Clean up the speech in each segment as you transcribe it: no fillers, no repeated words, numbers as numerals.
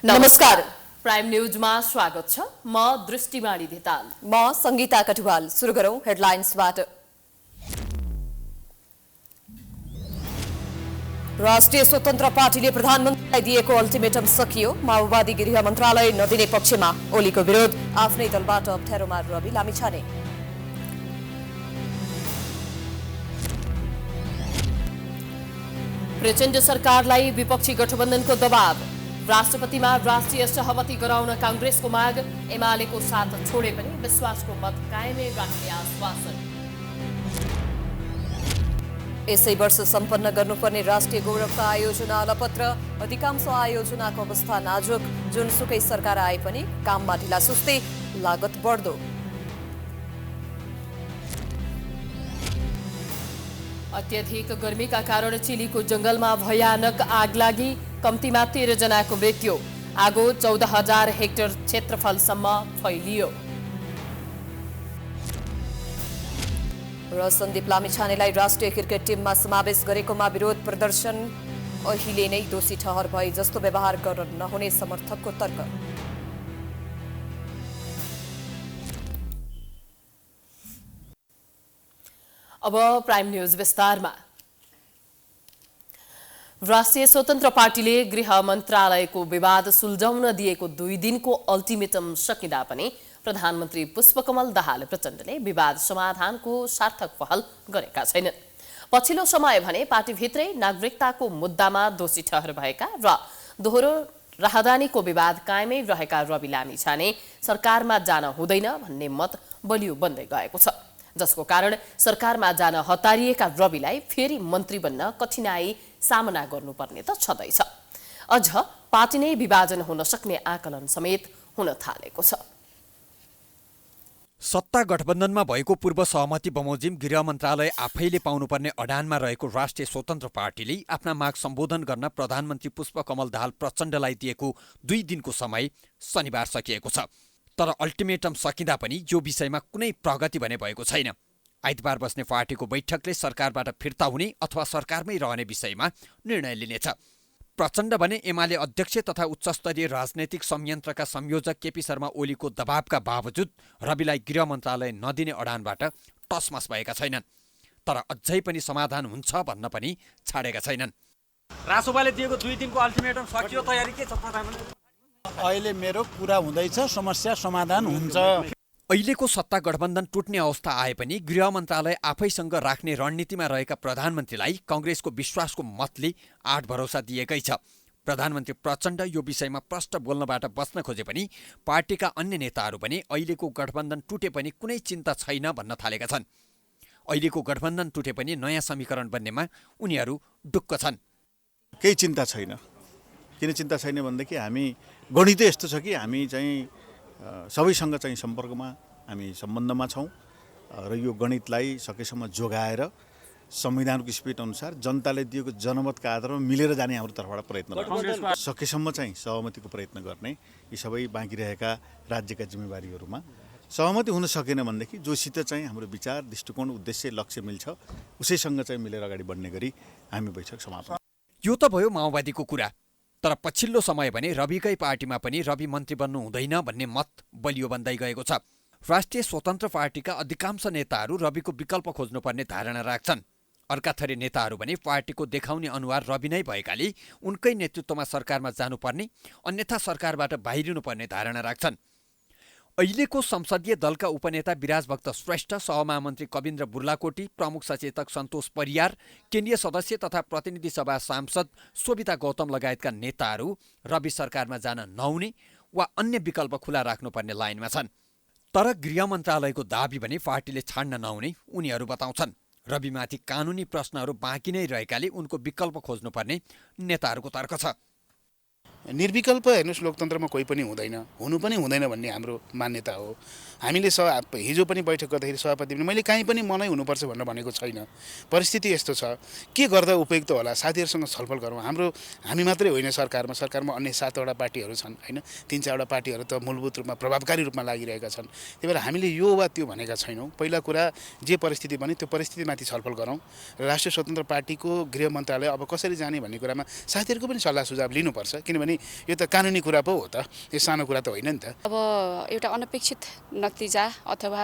नमस्कार। प्राइम न्यूजमा स्वागत छ। म दृष्टिमाणी धिताल। म संगीता कटुवाल। सुरु गरौं हेडलाइन्सबाट। राष्ट्रिय स्वतन्त्र पार्टीले प्रधानमन्त्रीलाई दिएको अल्टिमेटम सकियो। माओवादी गृह मन्त्रालय नदिने पक्षमा ओलीको विरोध। आफ्नै दलबाट अप्ठ्यारोमा रवि लामिछाने। प्रचण्ड सरकारलाई विपक्षी गठबन्धनको दबाव। राष्ट्रपतिमा राष्ट्रिय सहमति गराउन कांग्रेसको माग। एमालेको साथ छोडे पनि विश्वासको मत कायमै राख्ने आश्वासन। यसै वर्ष सम्पन्न गर्नुपर्ने राष्ट्रिय गौरवका आयोजना अलपत्र। अधिकांश आयोजनाको अवस्था नाजुक। जुनसुकै सरकार आए पनि काममा ढिला सुस्ती, लागत बढ्दो। अत्यधिक गर्मीका कारण चिलीको जंगलमा भयानक आगलागी। कम्तीमा 13 जनाको मृत्यु। आगो 14,000 हेक्टर क्षेत्रफलसम्म फैलियो। र सन्दीप लामिछानेलाई राष्ट्रिय क्रिकेट टिममा समावेश गरेकोमा विरोध प्रदर्शन। अहिले नै दोषी ठहर भए जस्तो व्यवहार गर्न नहुने समर्थकको तर्क। अब प्राइम न्यूज विस्तारमा। राष्ट्रिय स्वतन्त्र पार्टीले गृह मन्त्रालयको विवाद सुल्झाउन दिएको 2 दिनको अल्टिमेटम सकिँदा पनि प्रधानमन्त्री पुष्पकमल दाहाल प्रचण्डले विवाद समाधानको सार्थक पहल गरेका छैनन्। पछिल्लो समय भने पार्टीभित्रै नागरिकताको मुद्दामा दोषी ठहर भएका र दोहोरो राहदानीको विवाद कायमै रहेका रवि लामिछाने सरकारमा जान हुँदैन भन्ने मत बलियो बन्दै गएको छ, जसको कारण सरकारमा जान हतारिएका रविलाई फेरि मन्त्री बन्न कठिनाई सामना गर्नुपर्ने त छँदैछ। अझ पार्टी नै विभाजन हुन सक्ने आकलन समेत हुन थालेको छ। सत्ता गठबन्धनमा भएको पूर्व सहमति बमोजिम गृह मन्त्रालय आफैले पाउनुपर्ने अडानमा रहेको राष्ट्रिय स्वतन्त्र पार्टीले आफ्ना माग सम्बोधन गर्न प्रधानमन्त्री पुष्पकमल दाहाल प्रचण्डलाई दिएको 2 दिनको समय शनिबार सकिएको छ। तर अल्टिमेटम सकिँदा पनि यो विषयमा कुनै प्रगति भने भएको छैन। आइतबार बस्ने पार्टीको बैठकले सरकारबाट फिर्ता हुने अथवा सरकारमै रहने विषयमा निर्णय लिनेछ। प्रचण्ड भने एमाले अध्यक्ष तथा उच्चस्तरीय राजनैतिक संयन्त्रका संयोजक केपी शर्मा ओलीको दबावका बावजुद रविलाई गृह मन्त्रालय नदिने अडानबाट टसमस भएका छैनन्। तर अझै पनि समाधान हुन्छ भन्न पनि छाडेका छैनन्। रासोपाले दिएको 2 दिनको अल्टिमेटम सकियो, तयारी के छ प्रधानमन्त्री? अहिले मेरो कुरा हुँदैछ, समस्या समाधान हुन्छ। अहिलेको सत्ता गठबन्धन टुट्ने अवस्था आए पनि गृह मन्त्रालय आफैसँग राख्ने रणनीतिमा रहेका प्रधानमन्त्रीलाई कांग्रेसको विश्वासको मतले आठ भरोसा दिएकै छ। प्रधानमन्त्री प्रचण्ड यो विषयमा प्रष्ट बोल्नबाट बच्न खोजे पनि पार्टीका अन्य नेताहरू पनि अहिलेको गठबन्धन टुटे पनि कुनै चिन्ता छैन भन्न थालेका छन्। अहिलेको गठबन्धन टुटे पनि नयाँ समीकरण बन्नेमा उनीहरू ढुक्क छन्। केही चिन्ता छैन। किन चिन्ता छैन भनेदेखि हामी गणितै यस्तो छ कि हामी चाहिँ सबैसँग चाहिँ सम्पर्कमा हामी सम्बन्धमा छौँ र यो गणितलाई सकेसम्म जोगाएर संविधानको स्पिरिट अनुसार जनताले दिएको जनमतका आधारमा मिलेर जाने हाम्रो तर्फबाट प्रयत्न गर्छौँ। सकेसम्म चाहिँ सहमतिको प्रयत्न गर्ने यी सबै बाँकी रहेका राज्यका जिम्मेवारीहरूमा सहमति हुन सकेन भनेदेखि जोसित चाहिँ हाम्रो विचार, दृष्टिकोण, उद्देश्य, लक्ष्य मिल्छ उसैसँग चाहिँ मिलेर अगाडि बढ्ने गरी हामी बैठक समापन। यो त भयो माओवादीको कुरा। तर पछिल्लो समय भने रविकै पार्टीमा पनि रवि मन्त्री बन्नु हुँदैन भन्ने मत बलियो बन्दै गएको छ। राष्ट्रिय स्वतन्त्र पार्टीका अधिकांश नेताहरू रविको विकल्प खोज्नुपर्ने धारणा राख्छन्। अर्का थरी नेताहरू भने पार्टीको देखाउने अनुहार रवि नै भएकाले उनकै नेतृत्वमा सरकारमा जानुपर्ने, अन्यथा सरकारबाट बाहिरिनुपर्ने धारणा राख्छन्। अहिलेको संसदीय दलका उपनेता विराजभक्त श्रेष्ठ, सहमहामन्त्री कविन्द्र बुर्लाकोटी, प्रमुख सचेतक सन्तोष परियार, केन्द्रीय सदस्य तथा प्रतिनिधि सभा सांसद शोभिता गौतम लगायतका नेताहरू रवि सरकारमा जान नहुने वा अन्य विकल्प खुला राख्नुपर्ने लाइनमा छन्। तर गृह मन्त्रालयको दाबी भने पार्टीले छाड्न नहुने उनीहरू बताउँछन्। रविमाथि कानुनी प्रश्नहरू बाँकी नै रहेकाले उनको विकल्प खोज्नुपर्ने नेताहरूको तर्क छ। निर्विकल्प हेर्नुहोस्, लोकतन्त्रमा कोही पनि हुँदैन, हुनु पनि हुँदैन भन्ने हाम्रो मान्यता हो। हामीले हिजो पनि बैठक गर्दाखेरि सभापति पनि मैले कहीँ पनि मनै हुनुपर्छ भनेर भनेको छैन। परिस्थिति यस्तो छ, के गर्दा उपयुक्त होला, साथीहरूसँग छलफल गरौँ। हामी मात्रै होइन, सरकारमा अन्य 7वटा पार्टीहरू छन् होइन, 3-4वटा पार्टीहरू त मूलभूत रूपमा प्रभावकारी रूपमा लागिरहेका छन्। त्यही भएर हामीले यो वा त्यो भनेका छैनौँ। पहिला कुरा जे परिस्थिति बन्यो त्यो परिस्थितिमाथि छलफल गरौँ र राष्ट्रिय स्वतन्त्र पार्टीको गृह मन्त्रालय अब कसरी जाने भन्ने कुरामा साथीहरूको पनि सल्लाह सुझाव लिनुपर्छ। किनभने पनि यो त कानुनी कुरा पो हो त, यो सानो कुरा त होइन नि त। अब एउटा अनपेक्षित नतिजा अथवा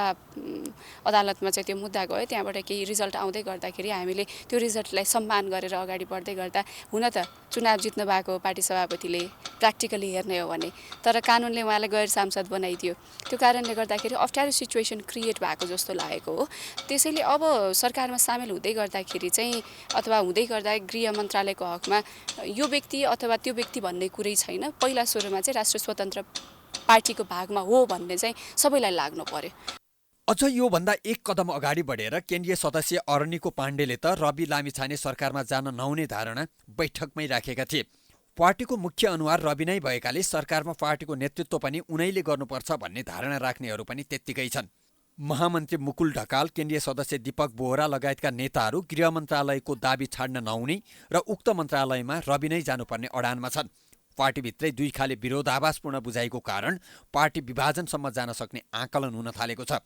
अदालतमा चाहिँ त्यो मुद्दा गयो, त्यहाँबाट केही रिजल्ट आउँदै गर्दाखेरि हामीले त्यो रिजल्टलाई सम्मान गरेर अगाडि बढ्दै गर्दा, हुन त चुनाव जित्नु भएको पार्टी सभापतिले प्र्याक्टिकली हेर्ने हो भने, तर कानुनले उहाँलाई गैर सांसद बनाइदियो। त्यो कारणले गर्दाखेरि अप्ठ्यारो सिचुएसन क्रिएट भएको जस्तो लागेको हो। त्यसैले अब सरकारमा सामेल हुँदै गर्दाखेरि चाहिँ अथवा हुँदै गर्दा गृह मन्त्रालयको हकमा यो व्यक्ति अथवा त्यो व्यक्ति भन्ने कुरै छैन। पहिला सुरुमा चाहिँ राष्ट्रिय स्वतन्त्र पार्टीको भागमा हो भन्ने चाहिँ सबैलाई लाग्नु पर्यो। अझ योभन्दा एक कदम अगाडि बढेर केन्द्रीय सदस्य अरनिको पाण्डेले त रवि लामिछाने सरकारमा जान नहुने धारणा बैठकमै राखेका थिए। पार्टीको मुख्य अनुहार रवि नै भएकाले सरकारमा पार्टीको नेतृत्व पनि उनैले गर्नुपर्छ भन्ने धारणा राख्नेहरू पनि त्यत्तिकै छन्। महामन्त्री मुकुल ढकाल, केन्द्रीय सदस्य दीपक बोहरा लगायतका नेताहरू गृह मन्त्रालयको दाबी छाड्न नहुने र उक्त मन्त्रालयमा रवि नै जानुपर्ने अडानमा छन्। पार्टीभित्रै दुई खाले विरोधाभासपूर्ण बुझाइको कारण पार्टी विभाजनसम्म जान सक्ने आकलन हुन थालेको छ।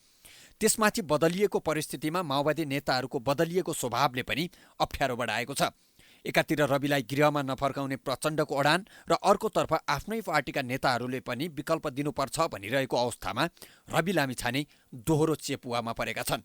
त्यसमाथि बदलिएको परिस्थितिमा माओवादी नेताहरूको बदलिएको स्वभावले पनि अप्ठ्यारो बढाएको छ। एकातिर रविलाई गृहमा नफर्काउने प्रचण्डको अडान र अर्कोतर्फ आफ्नै पार्टीका नेताहरूले पनि विकल्प दिनुपर्छ भनिरहेको अवस्थामा रवि लामिछाने दोहोरो चेपुवामा परेका छन्।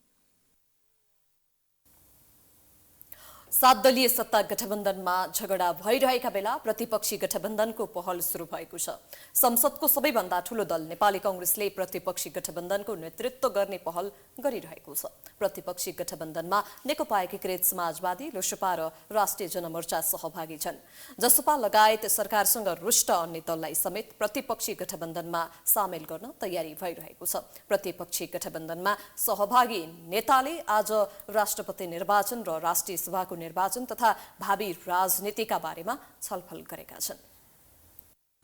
7 दलीय सत्ता गठबन्धनमा झगडा भइरहेका बेला प्रतिपक्षी गठबन्धनको पहल सुरु भएको छ। संसदको सबैभन्दा ठूलो दल नेपाली कांग्रेसले प्रतिपक्षी गठबन्धनको नेतृत्व गर्ने पहल गरिरहेको छ। प्रतिपक्षी गठबन्धनमा नेकपा एकीकृत समाजवादी, लोसपा र राष्ट्रिय जनमोर्चा सहभागी छन्। जसपा लगायत सरकारसँग रुष्ट अन्य दललाई समेत प्रतिपक्षी गठबन्धनमा सामेल गर्न तयारी भइरहेको छ। प्रतिपक्षी गठबन्धनमा सहभागी नेताले आज राष्ट्रपति निर्वाचन र राष्ट्रिय सभाको निर्वाचन तथा भावी राजनीतिका बारेमा छलफल गरेका छन्।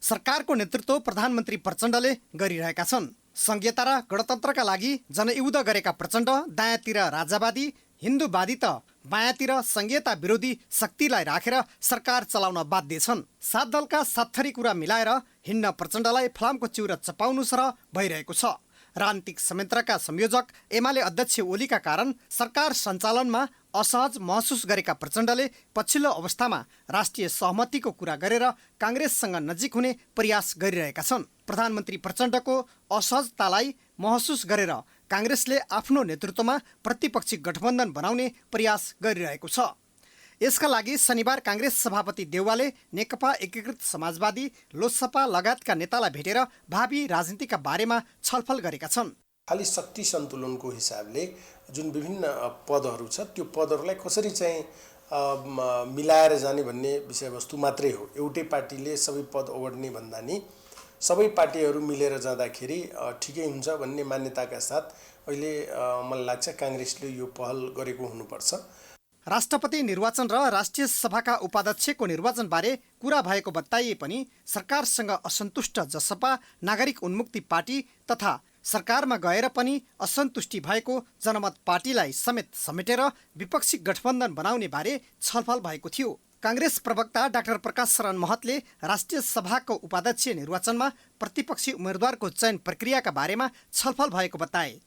सरकारको नेतृत्व प्रधानमन्त्री प्रचण्डले गरिरहेका छन्। संघीयता र गणतन्त्रका लागि जनयुद्ध गरेका प्रचण्ड दायाँतिर राजावादी, हिन्दूवादी त बायाँतिर संघीयता विरोधी शक्तिलाई राखेर सरकार चलाउन बाध्य छन्। 7 दलका 7 थरी कुरा मिलाएर हिन्न प्रचण्डलाई फलामको चिउरा चपाउनु सरह भइरहेको छ। राजनीतिक संयन्त्रका संयोजक एमाले अध्यक्ष ओलीका कारण सरकार सञ्चालनमा असहज महसुस गरेका प्रचण्डले पछिल्लो अवस्थामा राष्ट्रिय सहमतिको कुरा गरेर कांग्रेससँग नजिक हुने प्रयास गरिरहेका छन्। प्रधानमन्त्री प्रचण्डको असहजतालाई महसुस गरेर कांग्रेसले आफ्नो नेतृत्वमा प्रतिपक्षी गठबन्धन बनाउने प्रयास गरिरहेको छ। यसका लागि शनिबार कांग्रेस सभापति देउवाले नेकपा एकीकृत समाजवादी, लोसपा लगायतका नेतालाई भेटेर भावी राजनीतिका बारेमा छलफल गरेका छन्। खाली शक्ति सन्तुलनको हिसाबले जुन विभिन्न पदहरू छ त्यो पदहरूलाई कसरी चाहिँ मिलाएर जाने भन्ने विषयवस्तु मात्रै हो। एउटै पार्टीले सबै पद ओगट्ने भन्दा नि सबै पार्टीहरू मिलेर जाँदाखेरि ठिकै हुन्छ भन्ने मान्यताका साथ अहिले मलाई लाग्छ कांग्रेसले यो पहल गरेको हुनुपर्छ। राष्ट्रपति निर्वाचन र राष्ट्रिय सभाका उपाध्यक्षको निर्वाचनबारे कुरा भएको बताइए पनि सरकारसँग असन्तुष्ट जसपा, नागरिक उन्मुक्ति पार्टी तथा सरकारमा गएर पनि असन्तुष्टि भएको जनमत पार्टीलाई समेत समेटेर विपक्षी गठबन्धन बनाउने बारे छलफल भएको थियो। कांग्रेस प्रवक्ता डाक्टर प्रकाश शरण महतले राष्ट्रिय सभाको उपाध्यक्ष निर्वाचनमा प्रतिपक्षी उम्मेदवारको चयन प्रक्रियाका बारेमा छलफल भएको बताए।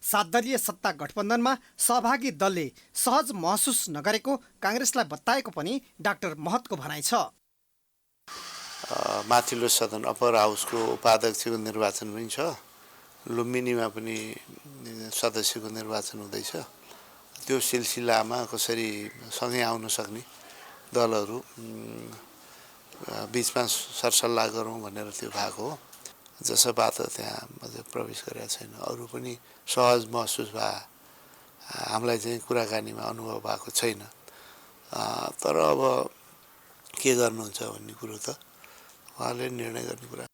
7 दलीय सत्ता गठबन्धनमा सहभागी दलले सहज महसुस नगरेको कांग्रेसलाई बताएको पनि डाक्टर महतको भनाइ छ। माथिल्लो सदन अप्पर हाउसको उपाध्यक्षको निर्वाचन पनि छ, लुम्बिनीमा पनि सदस्यको निर्वाचन हुँदैछ। त्यो सिलसिलामा कसरी सँगै आउन सक्ने दलहरू बिचमा सरसल्लाह गरौँ भनेर त्यो भएको हो। जसपा त त्यहाँ अझै प्रवेश गरेका छैन। अरू पनि सहज महसुस भए, हामीलाई चाहिँ कुराकानीमा अनुभव भएको छैन। तर अब के गर्नुहुन्छ भन्ने कुरो त उहाँले निर्णय गर्ने कुरा।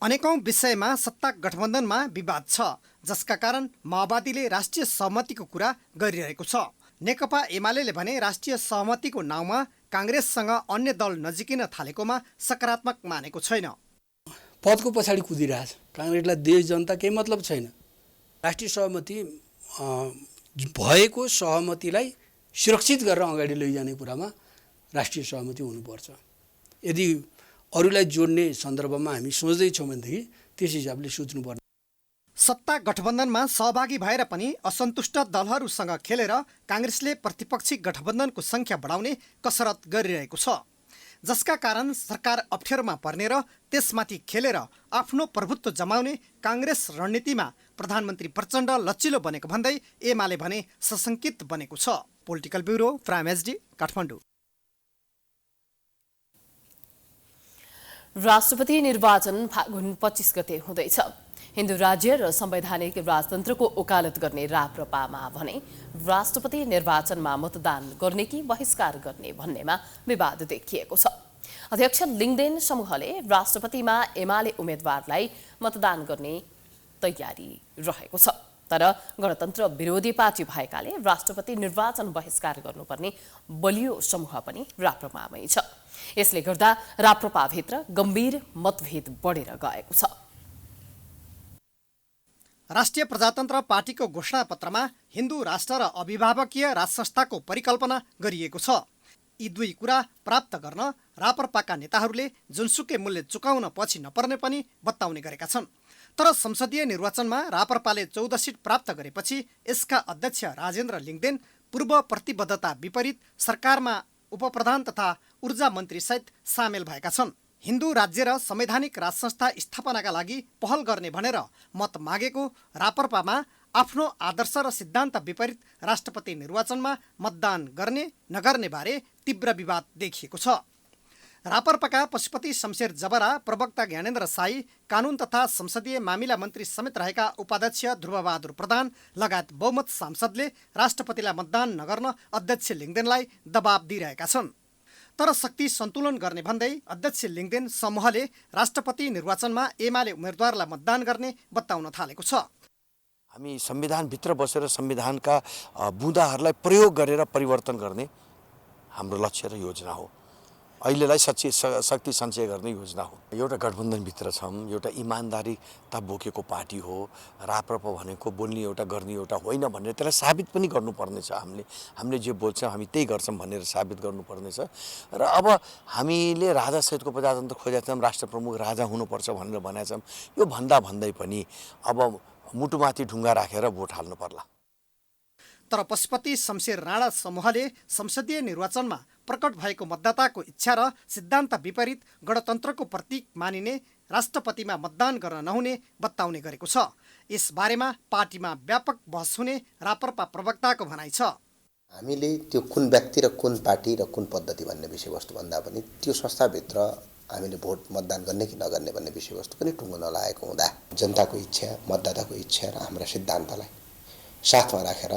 अनेकौं विषयमा सत्ता गठबन्धनमा विवाद छ, जसका कारण माओवादीले राष्ट्रिय सहमतिको कुरा गरिरहेको छ। नेकपा एमाले भने राष्ट्रिय सहमतिको नाउँमा कांग्रेससँग अन्य दल नजिकिन थालेकोमा सकारात्मक मानेको छैन। पदको पछाडि कुदिरहेछ कांग्रेसलाई देश जनता केही मतलब छैन। राष्ट्रिय सहमति भएको सहमतिलाई सुरक्षित गरेर अगाडि लैजाने कुरामा राष्ट्रिय सहमति हुनुपर्छ। यदि अरूलाई जोड्ने सन्दर्भमा हामी सोच्दैछौँ भनेदेखि त्यस हिसाबले सोच्नुपर्छ। सत्ता गठबन्धनमा सहभागी भएर पनि असन्तुष्ट दलहरूसँग खेलेर कांग्रेसले प्रतिपक्षी गठबन्धनको संख्या बढाउने कसरत गरिरहेको छ। जसका कारण सरकार अप्ठ्यारोमा पर्ने र त्यसमाथि खेलेर आफ्नो प्रभुत्व जमाउने काङ्ग्रेस रणनीतिमा प्रधानमन्त्री प्रचण्ड लचिलो बनेको भन्दै एमाले भने सशङ्कित बनेको छ। Political bureau prime HD Kathmandu. राष्ट्रपति निर्वाचन फागुन 25 गते हुँदैछ। हिन्दू राज्य र संवैधानिक राजतन्त्रको ओकालत गर्ने राप्रपामा भने राष्ट्रपति निर्वाचनमा मतदान गर्ने कि बहिष्कार गर्ने भन्नेमा विवाद देखिएको छ। अध्यक्ष लिङ्गदेन समूहले राष्ट्रपतिमा एमाले उम्मेदवारलाई मतदान गर्ने तयारी रहेको छ, तर गणतन्त्र विरोधी पार्टी भएकाले राष्ट्रपति निर्वाचन बहिष्कार गर्नुपर्ने बलियो समूह पनि राप्रपामै छ। यसले गर्दा राप्रपाभित्र गम्भीर मतभेद बढेर गएको छ। राष्ट्रिय प्रजातन्त्र पार्टीको घोषणापत्रमा हिन्दू राष्ट्र र अभिभावकीय राजसंस्थाको परिकल्पना गरिएको छ। यी दुई कुरा प्राप्त गर्न राप्रपाका नेताहरूले जुनसुकै मूल्य चुकाउन पछि नपर्ने पनि बताउने गरेका छन्। तर संसदीय निर्वाचनमा राप्रपाले 14 सिट प्राप्त गरेपछि यसका अध्यक्ष राजेन्द्र लिङ्गदेन पूर्व प्रतिबद्धता विपरीत सरकारमा उपप्रधान तथा ऊर्जा मन्त्री सहित सामेल भएका छन्। हिन्दू राज्य र संवैधानिक राजसंस्था स्थापनाका लागि पहल गर्ने भनेर मत मागेको राप्रपामा आफ्नो आदर्श र सिद्धान्त विपरीत राष्ट्रपति निर्वाचनमा मतदान गर्ने नगर्ने बारे तीव्र विवाद देखिएको छ। राप्रपाका पशुपति शमशेर जबरा, प्रवक्ता ज्ञानेन्द्र साई, कानुन तथा संसदीय मामिला मन्त्री समेत रहेका उपाध्यक्ष ध्रुवबहादुर प्रधान लगायत बहुमत सांसदले राष्ट्रपतिलाई मतदान नगर्न अध्यक्ष लिङ्गदेनलाई दबाब दिइरहेका छन्। तर शक्ति सन्तुलन गर्ने भन्दै अध्यक्ष लिङ्गदेन समूहले राष्ट्रपति निर्वाचनमा एमाले उम्मेदवारलाई मतदान गर्ने बताउन थालेको छ। हामी संविधानभित्र बसेर संविधानका बुँदाहरूलाई प्रयोग गरेर परिवर्तन गर्ने हाम्रो लक्ष्य र योजना हो। अहिलेलाई शक्ति सञ्चय गर्ने योजना हो। एउटा गठबन्धनभित्र छौँ, एउटा इमान्दारिता बोकेको पार्टी हो। राप्रपा भनेको बोल्ने एउटा गर्ने एउटा होइन भनेर त्यसलाई साबित पनि गर्नुपर्नेछ। हामीले जे बोल्छौँ हामी त्यही गर्छौँ भनेर साबित गर्नुपर्नेछ। र अब हामीले राजासहितको प्रजातन्त्र खोजेका छौँ, राष्ट्र प्रमुख राजा हुनुपर्छ भनेर भनेका छौँ। यो भन्दै पनि अब मुटुमाथि ढुङ्गा राखेर भोट हाल्नु पर्ला। तर पशुपति शमशेर राणा समूहले संसदीय निर्वाचनमा प्रकट भएको मतदाताको इच्छा र सिद्धान्त विपरीत गणतन्त्रको प्रतीक मानिने राष्ट्रपतिमा मतदान गर्न नहुने बताउने गरेको छ। यसबारेमा पार्टीमा व्यापक बहस हुने राप्रपा प्रवक्ताको भनाइ छ। हामीले त्यो कुन व्यक्ति र कुन पार्टी र कुन पद्धति भन्ने विषयवस्तु भन्दा पनि त्यो संस्थाभित्र हामीले भोट मतदान गर्ने कि नगर्ने भन्ने विषयवस्तु पनि टुङ्गो नलागेको हुँदा जनताको इच्छा, मतदाताको इच्छा र हाम्रा सिद्धान्तलाई साथमा राखेर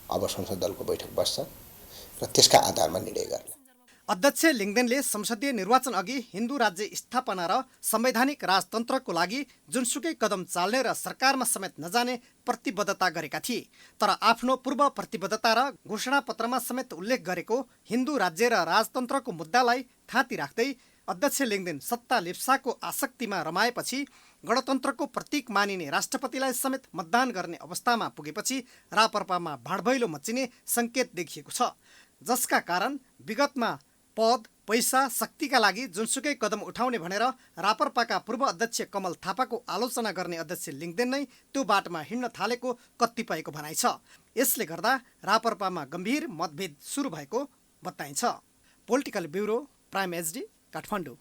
अब संसद दलको बैठक बस्छ र त्यसका आधारमा निर्णय गर्ने। अध्यक्ष लिङ्गदेनले संसदीय निर्वाचन अघि हिन्दू राज्य स्थापना र संवैधानिक राजतन्त्रको लागि जुनसुकै कदम चाल्ने र सरकारमा समेत नजाने प्रतिबद्धता गरेका थिए। तर आफ्नो पूर्व प्रतिबद्धता र घोषणापत्रमा समेत उल्लेख गरेको हिन्दू राज्य र राजतन्त्रको मुद्दालाई थाँती राख्दै अध्यक्ष लिङ्गदेन सत्ता लेप्साको आसक्तिमा रमाएपछि गणतन्त्रको प्रतीक मानिने राष्ट्रपतिलाई समेत मतदान गर्ने अवस्थामा पुगेपछि राप्रपामा भाँडभैलो मच्चिने सङ्केत देखिएको छ। जसका कारण विगतमा पद, पैसा, शक्तिका लागि जुनसुकै कदम उठाउने भनेर राप्रपाका पूर्व अध्यक्ष कमल थापाको आलोचना गर्ने अध्यक्ष लिङ्गदेन नै त्यो बाटोमा हिँड्न थालेको कतिपयको भनाइ छ। यसले गर्दा राप्रपामा गम्भीर मतभेद सुरु भएको बताइन्छ। Political bureau prime HD Kathmandu.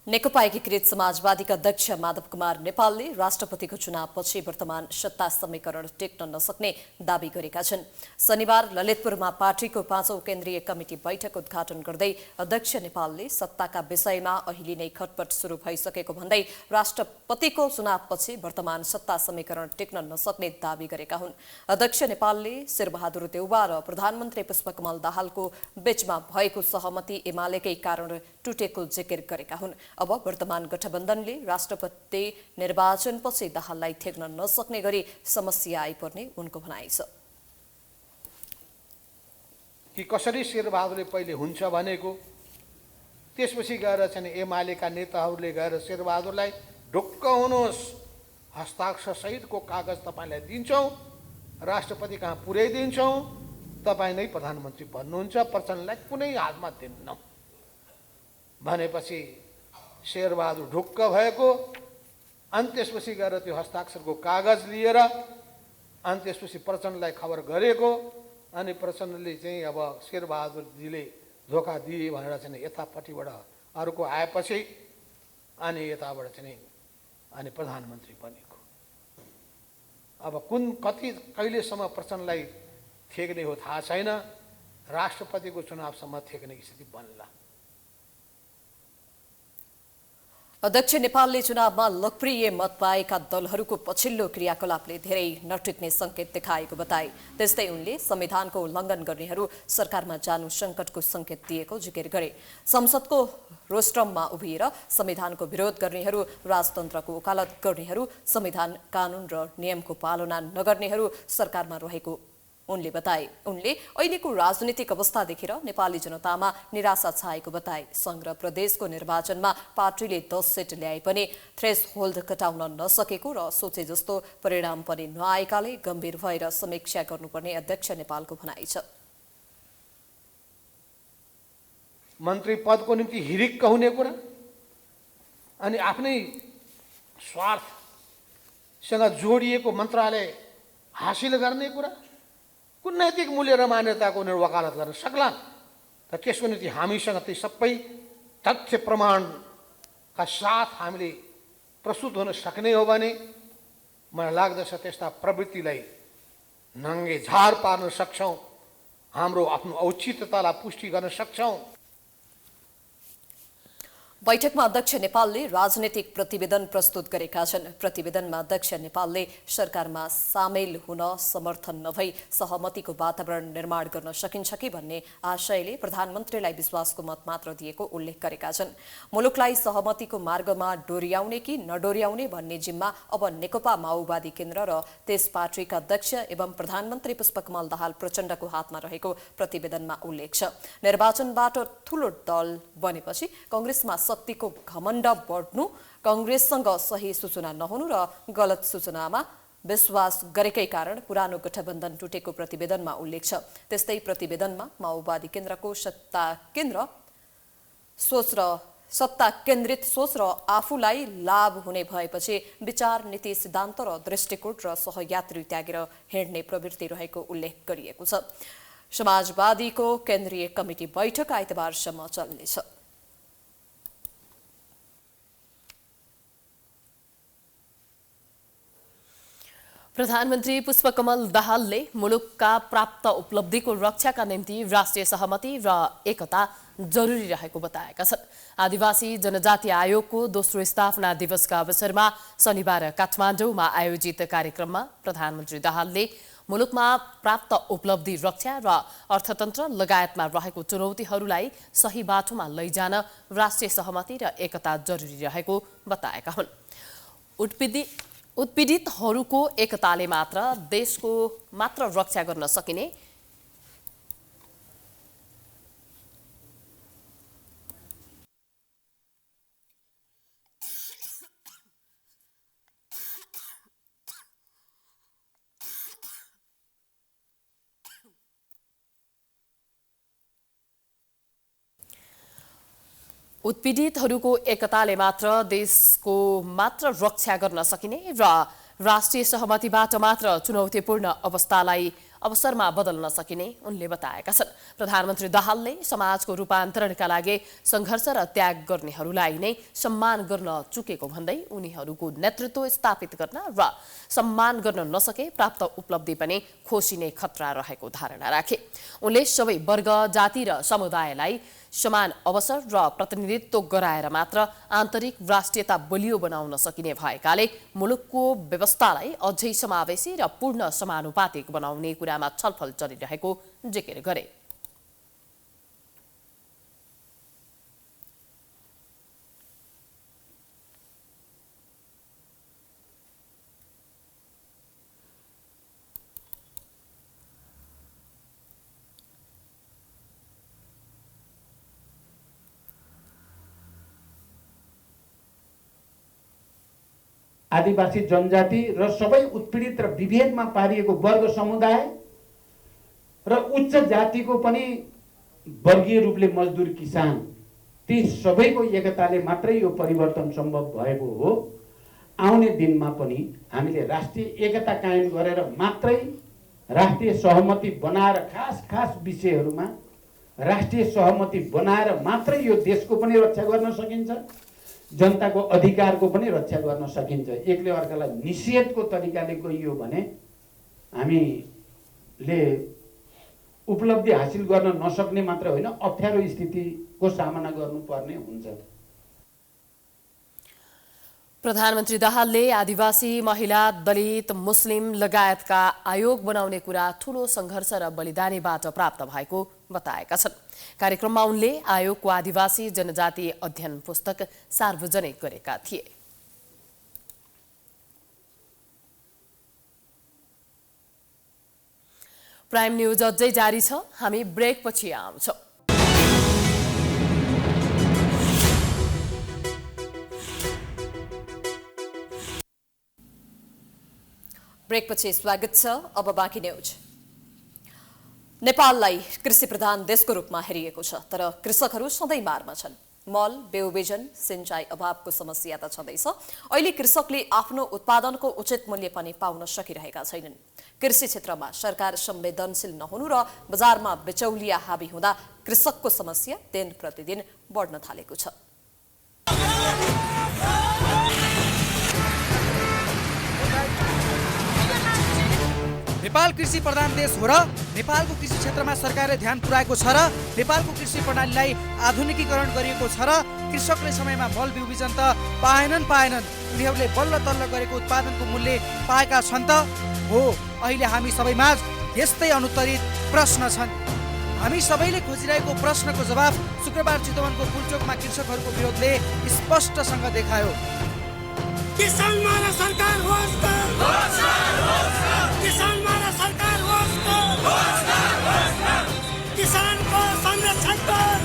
Nekapa एकीकृत समाजवादीका अध्यक्ष माधव कुमार नेपालले राष्ट्रपतिको चुनावपछि वर्तमान सत्ता समीकरण टेक्न नसक्ने दावी गरेका छन्। शनिबार ललितपुरमा पार्टीको 5औं केन्द्रीय कमिटी बैठक उद्घाटन गर्दै अध्यक्ष नेपालले सत्ताका विषयमा अहिले नै खटपट सुरु भइसकेको भन्दै राष्ट्रपतिको चुनावपछि वर्तमान सत्ता समीकरण टेक्न नसक्ने दावी गरेका हुन्। अध्यक्ष नेपालले शेरबहादुर देउवा र प्रधानमन्त्री पुष्पकमल दाहालको बीचमा भएको सहमति एमालेकै कारण टुटेको जिकिर गरेका हुन्। अब वर्तमान गठबन्धनले राष्ट्रपति निर्वाचनपछि दाहाललाई थेग्न नसक्ने गरी समस्या आइपर्ने उनको भनाइ छ। कि कसरी शेरबहादुरले पहिले हुन्छ भनेको, त्यसपछि गएर चाहिँ एमालेका नेताहरूले गएर शेरबहादुरलाई ढुक्क हुनुहोस्, हस्ताक्षर सहितको कागज तपाईँलाई दिन्छौँ, राष्ट्रपति कहाँ पुर्याइदिन्छौँ, तपाईँ नै प्रधानमन्त्री भन्नुहुन्छ, प्रचण्डलाई कुनै हालमा दिन्नौँ भनेपछि शेरबहादुर ढुक्क भएको। अनि त्यसपछि गएर त्यो हस्ताक्षरको कागज लिएर अनि त्यसपछि प्रचण्डलाई खबर गरेको। अनि प्रचण्डले चाहिँ अब शेरबहादुरजीले धोका दिए भनेर चाहिँ यतापट्टिबाट अर्को आएपछि अनि यताबाट चाहिँ अनि प्रधानमन्त्री बनेको। अब कहिलेसम्म प्रचण्डलाई थेक्ने हो थाहा छैन। राष्ट्रपतिको चुनावसम्म थेक्ने स्थिति बन्ला। अध्यक्ष नेपालले चुनावमा लोकप्रिय मत पाएका दलहरूको पछिल्लो क्रियाकलापले धेरै नटिक्ने संकेत देखाएको बताए। त्यस्तै उनले संविधानको उल्लङ्घन गर्नेहरू सरकारमा जानु संकटको संकेत दिएको जिकिर गरे। संसदको रोस्ट्रममा उभिएर संविधानको विरोध गर्नेहरू, राजतन्त्रको वकालत गर्नेहरू, संविधान कानून र नियमको पालना नगर्नेहरू सरकारमा रहेको उनले बताए। उनले अहिलेको राजनीतिक अवस्था देखेर नेपाली जनतामा निराशा छाएको बताए। संघ र प्रदेशको निर्वाचनमा पार्टीले 10 सिट ल्याए पनि थ्रेसहोल्ड कटाउन नसकेको र सोचे जस्तो परिणाम पनि नआएकाले गम्भीर भएर समीक्षा गर्नुपर्ने अध्यक्ष नेपालको भनाइ छ। मन्त्री पदको निम्ति हिरिक्क हुने कुरा अनि आफ्नै स्वार्थसँग जोडिएको मन्त्रालय हासिल गर्ने कुरा, कुन नैतिक मूल्य र मान्यताको उनीहरू वकालत गर्न सक्लान् त? त्यसको निम्ति हामीसँग ती सबै तथ्य प्रमाणका साथ हामीले प्रस्तुत हुन सक्ने हो भने मलाई लाग्दछ त्यस्ता प्रवृत्तिलाई नङ्गे झार पार्न सक्छौँ, हाम्रो आफ्नो औचित्यतालाई पुष्टि गर्न सक्छौँ। बैठकमा अध्यक्ष नेपालले राजनीतिक प्रतिवेदन प्रस्तुत गरेका छन्। प्रतिवेदनमा अध्यक्ष नेपालले सरकारमा सामेल हुन समर्थन नभई सहमतिको वातावरण निर्माण गर्न सकिन्छ कि भन्ने आशयले प्रधानमन्त्रीलाई विश्वासको मत मात्र दिएको उल्लेख गरेका छन्। मुलुकलाई सहमतिको मार्गमा डोर्याउने कि नडोर्याउने भन्ने जिम्मा अब नेकपा माओवादी केन्द्र र त्यस पार्टीका अध्यक्ष एवं प्रधानमन्त्री पुष्पकमल दाहाल प्रचण्डको हातमा रहेको प्रतिवेदनमा उल्लेख छ। निर्वाचनबाट ठूलो दल बनेपछि कांग्रेसमा शक्तिको घमण्ड बढ्नु, कांग्रेससँग सही सूचना नहुनु र गलत सूचनामा विश्वास गरेकै कारण पुरानो गठबन्धन टुटेको प्रतिवेदनमा उल्लेख छ। त्यस्तै प्रतिवेदनमा माओवादी केन्द्रको सत्ता केन्द्रित सोच र आफूलाई लाभ हुने भएपछि विचार, नीति, सिद्धान्त र दृष्टिकोण र सहयात्री त्यागेर हिँड्ने प्रवृत्ति रहेको उल्लेख गरिएको छ। समाजवादीको केन्द्रीय कमिटी बैठक आइतबारसम्म चल्नेछ। प्रधानमन्त्री पुष्पकमल दाहालले मुलुकका प्राप्त उपलब्धिको रक्षाका निम्ति राष्ट्रिय सहमति र एकता जरुरी रहेको बताएका छन्। आदिवासी जनजाति आयोगको दोस्रो स्थापना दिवसका अवसरमा शनिबार काठमाडौँमा आयोजित कार्यक्रममा प्रधानमन्त्री दाहालले मुलुकमा प्राप्त उपलब्धि रक्षा र अर्थतन्त्र लगायतमा रहेको चुनौतीहरूलाई सही बाटोमा लैजान राष्ट्रिय सहमति र एकता जरुरी रहेको बताएका हुन्। उत्पीडितहरूको एकताले मात्र देशको मात्र रक्षा गर्न सकिने उत्पीडितहरूको एकताले मात्र देशको मात्र रक्षा गर्न सकिने र राष्ट्रिय सहमतिबाट मात्र चुनौतीपूर्ण अवस्थालाई अवसरमा बदल्न सकिने उनले बताएका छन्। प्रधानमन्त्री दाहालले समाजको रूपान्तरणका लागि संघर्ष र त्याग गर्नेहरूलाई नै सम्मान गर्न चुकेको भन्दै उनीहरूको नेतृत्व स्थापित गर्न र सम्मान गर्न नसके प्राप्त उपलब्धि पनि खोसिने खतरा रहेको धारणा राखे। उनले सबै वर्ग, जाति र समुदायलाई समान अवसर र प्रतिनिधित्व गराएर मात्र आन्तरिक राष्ट्रियता बलियो बनाउन सकिने भएकाले मुलुकको व्यवस्थालाई अझै समावेशी र पूर्ण समानुपातिक बनाउने कुरामा छलफल चलिरहेको जिकिर गरे। आदिवासी जनजाति र सबै उत्पीडित र विभेदमा पारिएको वर्ग समुदाय र उच्च जातिको पनि वर्गीय रूपले मजदुर, किसान, ती सबैको एकताले मात्रै यो परिवर्तन सम्भव भएको हो। आउने दिनमा पनि हामीले राष्ट्रिय एकता कायम गरेर मात्रै राष्ट्रिय सहमति बनाएर खास विषयहरूमा राष्ट्रिय सहमति बनाएर मात्रै यो देशको पनि रक्षा गर्न सकिन्छ, जनताको अधिकारको पनि रक्षा गर्न सकिन्छ। एकले अर्कालाई निषेधको तरिकाले गइयो भने हामीले उपलब्धि हासिल गर्न नसक्ने मात्र होइन, अप्ठ्यारो स्थितिको सामना गर्नुपर्ने हुन्छ। प्रधानमन्त्री दाहालले आदिवासी, महिला, दलित, मुस्लिम लगायतका आयोग बनाउने कुरा ठूलो सङ्घर्ष र बलिदानीबाट प्राप्त भएको बताएका छन्। कार्यक्रममा उनले आयोगको आदिवासी जनजाति अध्ययन पुस्तक सार्वजनिक गरेका थिए। प्राइम न्यूज अझै जारी छ, हामी ब्रेकपछि आउँछौँ। ब्रेकपछि स्वागत छ। अब बाँकी न्यूज। नेपाललाई कृषि प्रधान देशको रूपमा हेरिएको छ, तर कृषकहरू सधैँ मारमा छन्। मल, बेउबिजन, सिंचाई अभावको समस्या त छँदैछ। अहिले कृषकले आफ्नो उत्पादनको उचित मूल्य पनि पाउन सकिरहेका छैनन्। कृषि क्षेत्रमा सरकार संवेदनशील नहुनु र बजारमा बिचौलिया हावी हुँदा कृषकको समस्या दिन प्रतिदिन बढ्न थालेको छ। नेपाल कृषि प्रधान देश हो र नेपालको कृषि क्षेत्रमा सरकारले ध्यान पुर्याएको छ र नेपालको कृषि प्रणालीलाई आधुनिकीकरण गरिएको छ र कृषकले समयमा मल बिउबिजन त पाएनन्। उनीहरूले बल्ल तल्ल गरेको उत्पादनको मूल्य पाएका छन् त हो। अहिले हामी सबैमाझ यस्तै अनुत्तरित प्रश्न छन्। हामी सबैले खोजिरहेको प्रश्नको जवाफ शुक्रबार चितवनको पुलचोकमा कृषकहरूको विरोधले स्पष्टसँग देखायो। किसान मारा सरकार होस् त, किसान मारा सरकार होस् त, किसानको संरक्षण कर,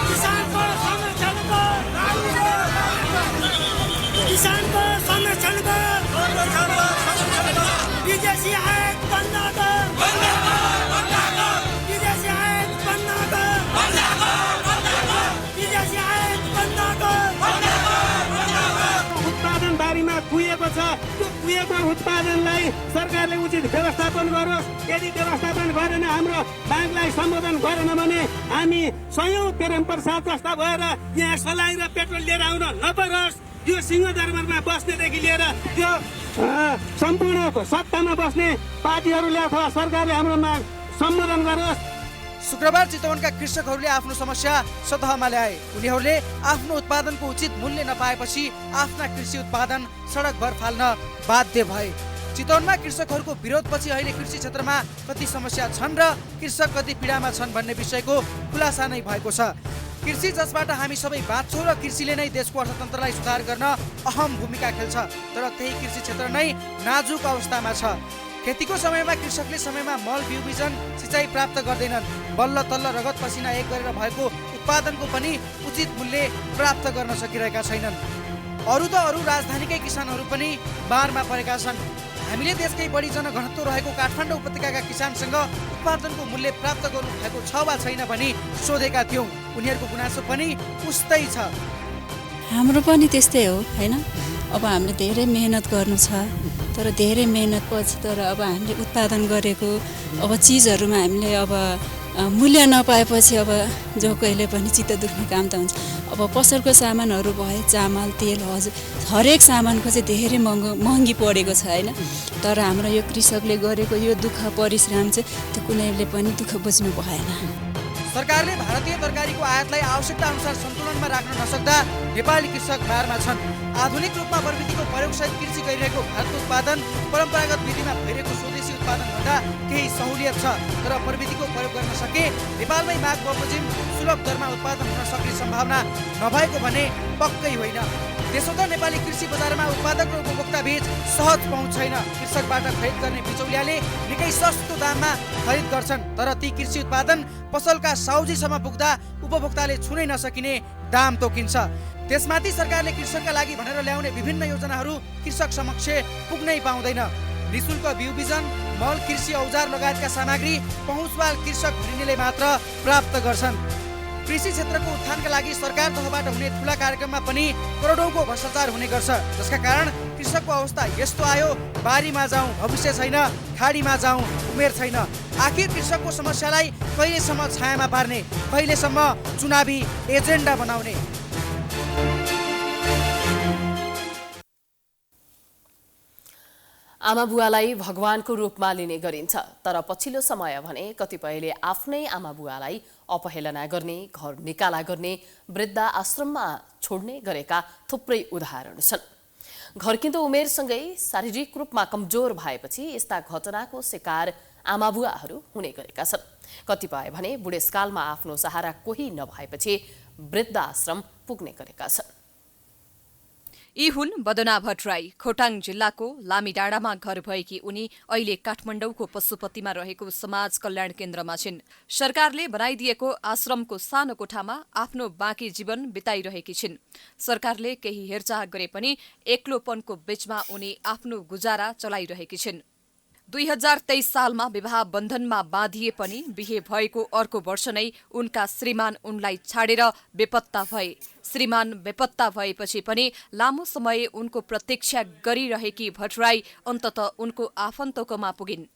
किसानको संरक्षण कर, किसानको संरक्षण कर, विदेशी आयात बन्द कर, विदेशी आयात बन्द कर, विदेशी आयात बन्द कर। बारीमा कुहिएको छ, त्यो कुहिएको उत्पादनलाई सरकारले उचित व्यवस्थापन गरोस्। यदि व्यवस्थापन गरेन, हाम्रो मागलाई सम्बोधन गरेन भने हामी सयौं प्रेम प्रसाद जस्ता भएर यहाँ सलाइन र पेट्रोल लिएर आउन नपरोस्। यो सिंहदरबारमा बस्नेदेखि लिएर त्यो सम्पूर्ण सत्तामा बस्ने पार्टीहरूले अथवा सरकारले हाम्रो माग सम्बोधन गरोस्। शुक्रबार चितवनका कृषकहरूले आफ्नो समस्या सतहमा ल्याए। उनीहरूले आफ्नो उत्पादनको उचित मूल्य नपाएपछि आफ्ना कृषि उत्पादन सडकभर फाल्न बाध्य भए। चितवनमा कृषकहरूको विरोधपछि अहिले कृषि क्षेत्रमा कति समस्या छन् र कृषक कति पीडामा छन् भन्ने विषयको खुलासा नै भएको छ। कृषि जसबाट हामी सबै बाँच्छौँ र कृषिले नै देशको अर्थतन्त्रलाई सुधार गर्न अहम भूमिका खेल्छ, तर त्यही कृषि क्षेत्र नै नाजुक अवस्थामा छ। खेतीको समयमा कृषकले समयमा मल, बिउबिजन, सिँचाइ प्राप्त गर्दैनन्। बल्ल तल्ल रगत पसिना एक गरेर भएको उत्पादनको पनि उचित मूल्य प्राप्त गर्न सकिरहेका छैनन्। अरू राजधानीकै किसानहरू पनि बारमा परेका छन्। हामीले देशकै बढी जनघनत्व रहेको काठमाडौँ उपत्यकाका किसानसँग उत्पादनको मूल्य प्राप्त गर्नु भएको छ वा छैन भनी सोधेका थियौँ। उनीहरूको गुनासो पनि उस्तै छ। हाम्रो पनि त्यस्तै हो हैन। अब हामीले धेरै मेहनत गर्नु छ, तर धेरै मेहनत पछि तर अब हामीले उत्पादन गरेको अब चिजहरूमा हामीले अब मूल्य नपाएपछि अब जो कहिले पनि चित्त दुख्ने काम त हुन्छ। अब पसलको सामानहरू भए चामल, तेल, हजुर हरेक सामानको चाहिँ धेरै महँगी परेको छ हैन। तर हाम्रो यो कृषकले गरेको यो दुःख परिश्रम चाहिँ त्यो कुनैले पनि दुःख बुझ्नु भएन। सरकारले भारतीय तरकारीको आयातलाई आवश्यकता अनुसार सन्तुलनमा राख्न नसक्दा नेपाली कृषक मारमा छन्। आधुनिक रूपमा प्रविधिको प्रयोगसहित कृषि गरिरहेको भारतको उत्पादन परम्परागत विधिमा भइरहेको स्वदेशी उत्पादनभन्दा केही सहुलियत छ, तर प्रविधिको प्रयोग गर्न सके नेपालमै माग बमोजिम सुलभ दरमा उत्पादन हुन सक्ने सम्भावना नभएको भने पक्कै होइन। त्यसोत नेपाली कृषि बजारमा उत्पादक र उपभोक्ता बीच सहज पहुँच छैन। कृषकबाट खरिद गर्ने बिचौलियाले निकै सस्तो दाममा खरिद गर्छन्, तर ती कृषि उत्पादन पसलका साउजीसम्म पुग्दा उपभोक्ताले छुनै नसकिने दाम तोकिन्छ। त्यसमाथि सरकारले कृषकका लागि भनेर ल्याउने विभिन्न योजनाहरू कृषक समक्ष पुग्नै पाउँदैन। निःशुल्क बिउबिजन, मल, कृषि औजार लगायतका सामग्री पहुँचवाल कृषक भरिनेले मात्र प्राप्त गर्छन्। कृषि क्षेत्रको उत्थानका लागि सरकार तहबाट हुने ठुला कार्यक्रममा पनि करोडौँको भ्रष्टाचार हुने गर्छ, जसका कारण कृषकको अवस्था यस्तो आयो, बारीमा जाउँ भविष्य छैन, खाडीमा जाउँ उमेर छैन। आखिर कृषकको समस्यालाई कहिलेसम्म छायामा पार्ने, कहिलेसम्म चुनावी एजेन्डा बनाउने? आमाबुवालाई भगवानको रूपमा लिने गरिन्छ, तर पछिल्लो समय भने कतिपयले आफ्नै आमाबुवालाई अपहेलना गर्ने, घर निकाला गर्ने, वृद्ध आश्रममा छोड्ने गरेका थुप्रै उदाहरण छन्। घरकिन्दो उमेरसँगै शारीरिक रूपमा कमजोर भएपछि यस्ता घटनाको शिकार आमाबुवाहरू हुने गरेका छन्। कतिपय भने बुढेसकालमा आफ्नो सहारा कोही नभएपछि वृद्ध आश्रम पुग्ने गरेका छन्। यी हुन् बदना भट्टराई। खोटाङ जिल्लाको लामीडाँडामा घर भएकी उनी अहिले काठमाडौँको पशुपतिमा रहेको समाज कल्याण केन्द्रमा छिन्। सरकारले बनाइदिएको आश्रमको सानो कोठामा आफ्नो बाँकी जीवन बिताइरहेकी छिन्। सरकारले केही हेरचाह गरे पनि एक्लोपनको बीचमा उनी आफ्नो गुजारा चलाइरहेकी छिन्। 2023 सालमा विवाह बन्धनमा बाँधिए पनि बिहे भएको अर्को वर्ष नै उनका श्रीमान उनलाई छाडेर बेपत्ता भए। श्रीमान बेपत्ता भएपछि पनि लामो समय उनको प्रतीक्षा गरिरहेकी भट्टराई अन्ततः उनको आफन्तकोमा पुगिन्।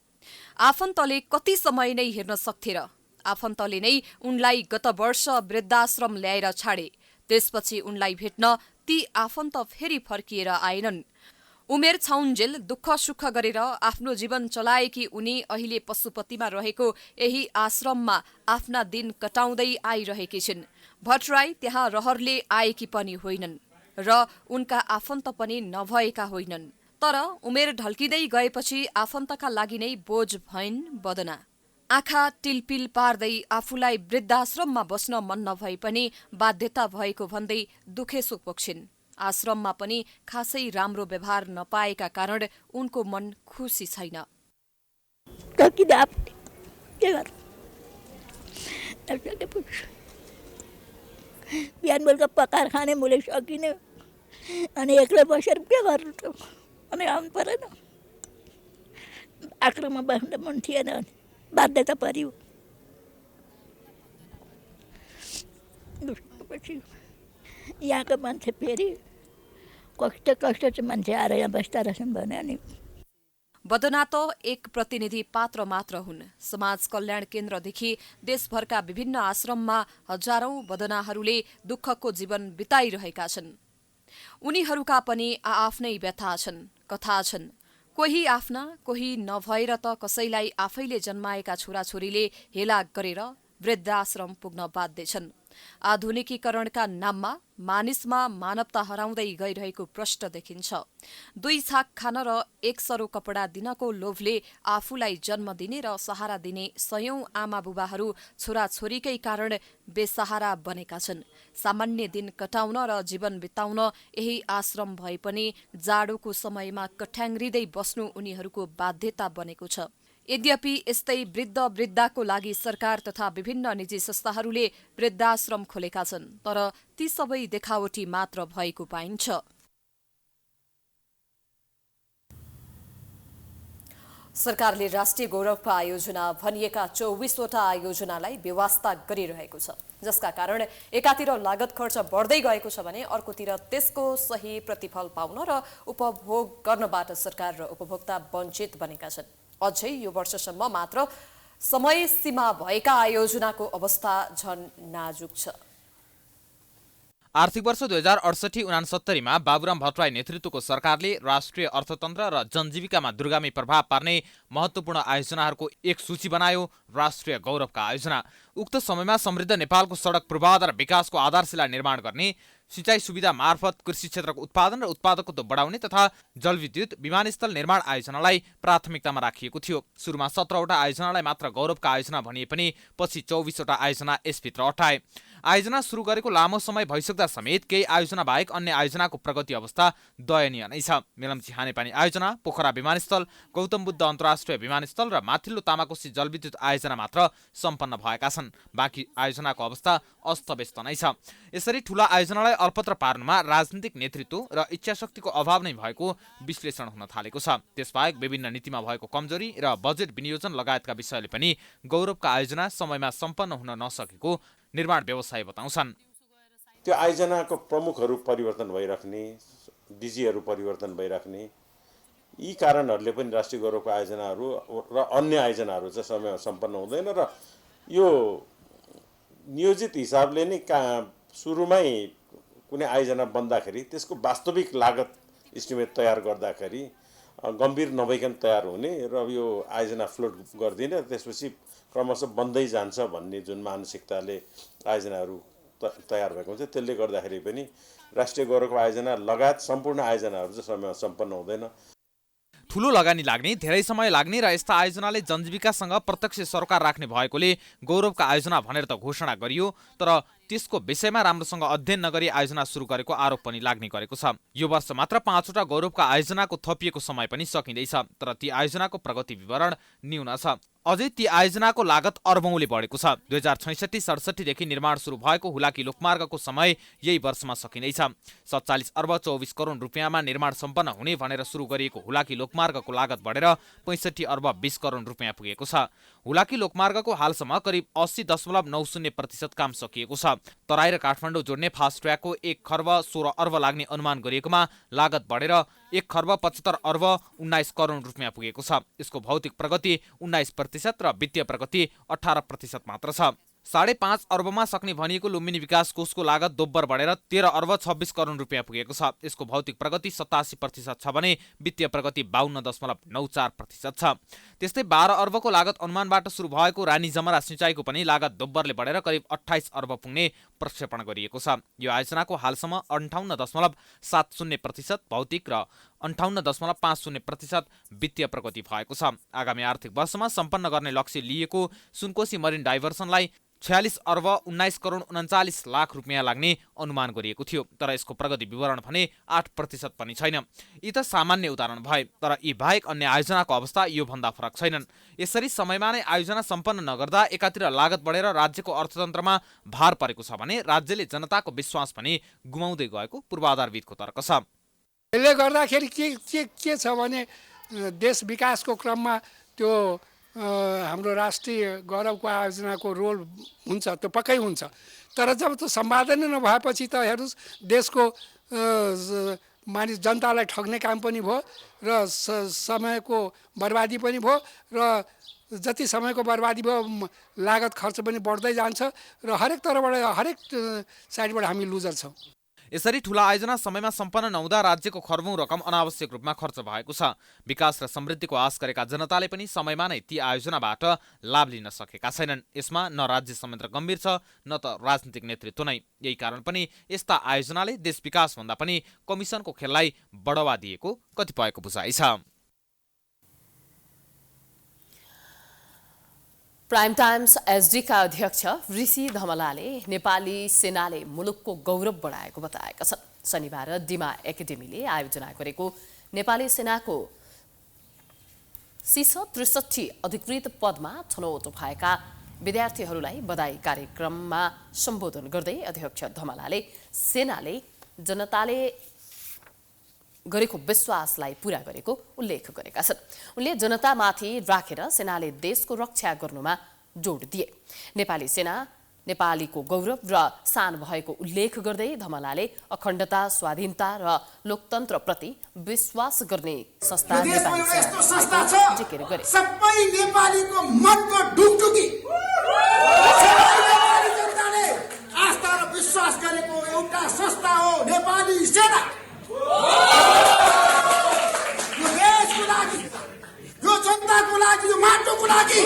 आफन्तले कति समय नै हेर्न सक्थे र? आफन्तले नै उनलाई गत वर्ष वृद्धाश्रम ल्याएर छाडे। त्यसपछि उनलाई भेट्न ती आफन्त फेरि फर्किएर आएनन्। उमेर छाउन्जेल दुःख सुख गरेर आफ्नो जीवन चलाएकी उनी अहिले पशुपतिमा रहेको यही आश्रममा आफ्ना दिन कटाउँदै आइरहेकी छिन्। भट्टराई त्यहाँ रहरले आएकी पनि होइनन् र उनका आफन्त पनि नभएका होइनन्। तर उमेर ढल्किँदै गएपछि आफन्तका लागि नै बोझ भइन् बदना। आँखा टिलपिल पार्दै आफूलाई वृद्धाश्रममा बस्न मन नभए पनि बाध्यता भएको भन्दै दुखेसो पोख्छिन्। आश्रममा पनि खासै राम्रो व्यवहार नपाएका कारण उनको मन खुसी छैन। बिहान बेलुका पकाएर खाने मैले सकिनँ, अनि एक्लै बसेर के गर्नु त? अनि आउनु परेन। आश्रममा बस्न मन थिएन, बाध्यता पर्यो। यहाँको मान्छे फेरि कष्ट चाहिँ मान्छे आएर यहाँ बस्दा रहेछन् भने अनि बदना त एक प्रतिनिधि पात्र मात्र हुन्। समाज कल्याण केन्द्रदेखि देशभरका विभिन्न आश्रममा हजारौं बदनाहरूले दुःखको जीवन बिताइरहेका छन्। उनीहरूका पनि आआफ्नै व्यथा छन्, कथा छन्। कोही आफ्ना, कोही नभएर त कसैलाई आफैले जन्माएका छोराछोरीले हेला गरेर वृद्धाश्रम पुग्न बाध्य छन्। आधुनिकीकरणका नाममा मानिसमा मानवता हराउँदै गइरहेको प्रष्ट देखिन्छ। 2 छाक खान र 1 सरो कपडा दिनको लोभले आफूलाई जन्म दिने र सहारा दिने सयौं आमा बुबाहरू छोराछोरीकै कारण बेसहारा बनेका छन्। सामान्य दिन कटाउन र जीवन बिताउन यही आश्रम भए पनि जाडोको समयमा कठ्याङ्ग्रिँदै बस्नु उनीहरूको बाध्यता बनेको छ। यद्यपि यस्तै वृद्धको लागि सरकार तथा विभिन्न निजी संस्थाहरूले वृद्धाश्रम खोलेका छन्, तर ती सबै देखावटी मात्र भएको पाइन्छ। सरकारले राष्ट्रिय गौरवका आयोजना भनिएका 24वटा आयोजनालाई बेवास्ता गरिरहेको छ, जसका कारण एकातिर लागत खर्च बढ्दै गएको छ भने अर्कोतिर त्यसको सही प्रतिफल पाउन र उपभोग गर्नबाट सरकार र उपभोक्ता वञ्चित बनेका छन्। अझै यो वर्षसम्म मात्र समय सीमा भएका आयोजनाको अवस्था झन नाजुक छ। आर्थिक वर्ष 2068-69 मा बाबुराम भट्टराई नेतृत्वको सरकारले राष्ट्रिय अर्थतन्त्र र जनजीविकामा दूरगामी प्रभाव पार्ने महत्त्वपूर्ण आयोजनाहरूको एक सूची बनायो, राष्ट्रिय गौरवका आयोजना। उक्त समयमा समृद्ध नेपालको सडक पूर्वाधार विकासको आधारशिला निर्माण गर्ने, सिँचाइ सुविधा मार्फत कृषि क्षेत्रको उत्पादन र उत्पादकत्व बढाउने तथा जलविद्युत विमानस्थल निर्माण आयोजनालाई प्राथमिकतामा राखिएको थियो। सुरुमा 17वटा आयोजनालाई मात्र गौरवका आयोजना भनिए पनि पछि 24वटा आयोजना यसभित्र अटाए। आयोजना सुरु गरेको लामो समय भइसक्दा समेत केही आयोजना बाहेक अन्य आयोजनाको प्रगति अवस्था दयनीय नै छ। मेलम्ची खानेपानी आयोजना, पोखरा विमानस्थल, गौतम बुद्ध अन्तर्राष्ट्रिय विमानस्थल र माथिल्लो तामाकोशी जलविद्युत आयोजना मात्र सम्पन्न भएका छन्। बाँकी आयोजनाको अवस्था अस्तव्यस्त नै छ। यसरी ठूला आयोजनालाई अल्पत्र पार्नुमा राजनीतिक नेतृत्व र इच्छाशक्तिको अभाव नै भएको विश्लेषण हुन थालेको छ। त्यसबाहेक विभिन्न नीतिमा भएको कमजोरी र बजेट विनियोजन लगायतका विषयले पनि गौरवका आयोजना समयमा सम्पन्न हुन नसकेको निर्माण व्यवसायी बताउँछन्। त्यो आयोजनाको प्रमुखहरू परिवर्तन भइराख्ने, डिजीहरू परिवर्तन भइराख्ने यी कारणहरूले पनि राष्ट्रिय गौरवको आयोजनाहरू र अन्य आयोजनाहरू चाहिँ समयमा सम्पन्न हुँदैन र यो नियोजित हिसाबले नै सुरुमै कुनै आयोजना बन्दाखेरि त्यसको वास्तविक लागत इस्टिमेट तयार गर्दाखेरि गम्भीर नभइकन तयार हुने र यो आयोजना फ्लोट गर्दिने त्यसपछि क्रमशः बन्दै जान्छ भन्ने जुन मानसिकताले आयोजनाहरू तयार भएको हुन्छ त्यसले गर्दाखेरि पनि राष्ट्रिय गौरवको आयोजना लगायत सम्पूर्ण आयोजनाहरू चाहिँ समयमा सम्पन्न हुँदैन। ठूलो लगानी लाग्ने, धेरै समय लाग्ने र यस्ता आयोजनाले जनजीविकासँग प्रत्यक्ष सरोकार राख्ने भएकोले गौरवका आयोजना भनेर त घोषणा गरियो, तर त्यसको विषयमा राम्रोसँग अध्ययन नगरी आयोजना सुरु गरेको आरोप पनि लाग्ने गरेको छ। यो वर्ष मात्र 5वटा गौरवका आयोजनाको थपिएको समय पनि सकिँदैछ, तर ती आयोजनाको प्रगति विवरण न्यून छ। अझै ती आयोजनाको लागत अर्बौंले बढेको छ। 2066-67 देखि निर्माण सुरु भएको हुलाकी लोकमार्गको समय यही वर्षमा सकिँदैछ। 47 अर्ब 24 करोड रुपियाँमा निर्माण सम्पन्न हुने भनेर सुरु गरिएको हुलाकी लोकमार्गको लागत बढेर 65 अर्ब 20 करोड रुपियाँ पुगेको छ। हुलाकी लोकमार्गको हालसम्म करिब 80.90% काम सकिएको छ। तराई र काठमाडौँ जोड्ने फास्ट ट्र्याकको 1 खर्ब 16 अर्ब लाग्ने अनुमान गरिएकोमा लागत बढेर 1 खर्ब 75 अर्ब 19 करोड रुपियाँ पुगेको छ। यसको भौतिक प्रगति 19% र वित्तीय प्रगति 18% मात्र छ। 5.5 अर्बमा सक्ने भनिएको लुम्बिनी विकास कोषको लागत दोब्बर बढेर 13 अर्ब 26 करोड रुपियाँ पुगेको छ। यसको भौतिक प्रगति 87% छ भने वित्तीय प्रगति 52.94% छ। त्यस्तै 12 अर्बको लागत अनुमानबाट सुरु भएको रानी जमरा सिँचाइको पनि लागत दोब्बरले बढेर करिब 28 अर्ब पुग्ने प्रक्षेपण गरिएको छ। यो आयोजनाको हालसम्म 58.70% भौतिक र 58.50% वित्तीय प्रगति भएको छ। आगामी आर्थिक वर्षमा सम्पन्न गर्ने लक्ष्य लिएको सुनकोशी मरिन डाइभर्सनलाई 46 अर्ब 19 करोड 39 लाख रुपियाँ लाग्ने अनुमान गरिएको थियो, तर यसको प्रगति विवरण भने 8% पनि छैन। यी त सामान्य उदाहरण भए, तर यी बाहेक अन्य आयोजनाको अवस्था यो भन्दा फरक छैनन्। यसरी समयमा नै आयोजना सम्पन्न नगर्दा एकातिर लागत बढेर राज्यको अर्थतन्त्रमा भार परेको छ भने राज्यले जनताको विश्वास पनि गुमाउँदै गएको पूर्वाधारविदको तर्क छ। यसले गर्दाखेरि के छ भने देश विकासको क्रममा त्यो हाम्रो राष्ट्रिय गौरवको आयोजनाको रोल हुन्छ, त्यो पक्कै हुन्छ, तर जब त्यो सम्पादन नभएपछि त हेर्नुहोस् देशको मानिस जनतालाई ठग्ने काम पनि भयो र समयको बर्बादी पनि भयो र जति समयको बर्बादी भयो लागत खर्च पनि बढ्दै जान्छ र हरेक तरबाट हरेक साइडबाट हामी लुजर छौँ। यसरी ठूला आयोजना समयमा सम्पन्न नहुँदा राज्यको खर्बौं रकम अनावश्यक रूपमा खर्च भएको छ। विकास र समृद्धिको आश गरेका जनताले पनि समयमा नै ती आयोजनाबाट लाभ लिन सकेका छैनन्। यसमा न राज्य संयन्त्र गम्भीर छ न त राजनीतिक नेतृत्व नै। यही कारण पनि यस्ता आयोजनाले देश विकास भन्दा पनि कमिसनको खेललाई बढावा दिएको कतिपयको बुझाइ छ। प्राइम टाइम्स एसडीका अध्यक्ष ऋषि धमलाले नेपाली सेनाले मुलुकको गौरव बढाएको बताएका छन्। शनिबार डिमा एकाडेमीले आयोजना गरेको नेपाली सेनाको शीर्ष 63 अधिकृत पदमा छनौट भएका विद्यार्थीहरूलाई बधाई कार्यक्रममा सम्बोधन गर्दै अध्यक्ष धमलाले सेनाले जनताले गरेको विश्वासलाई पूरा गरेको उल्लेख गरेका छन्। उनले जनतामाथि राखेर सेनाले देशको रक्षा गर्नुमा जोड दिए। नेपाली सेना नेपालीको गौरव र शान भएको उल्लेख गर्दै धमलाले अखण्डता, स्वाधीनता र लोकतन्त्रप्रति विश्वास गर्ने संस्था नेपाली सेना जिकिर गरे। सबै नेपालीको मनको ढुकढुकी जनताले आस्था र विश्वास गरेको एउटा संस्था हो नेपाली सेना। यो देशको लागि, यो जनताको लागि, यो माटोको लागि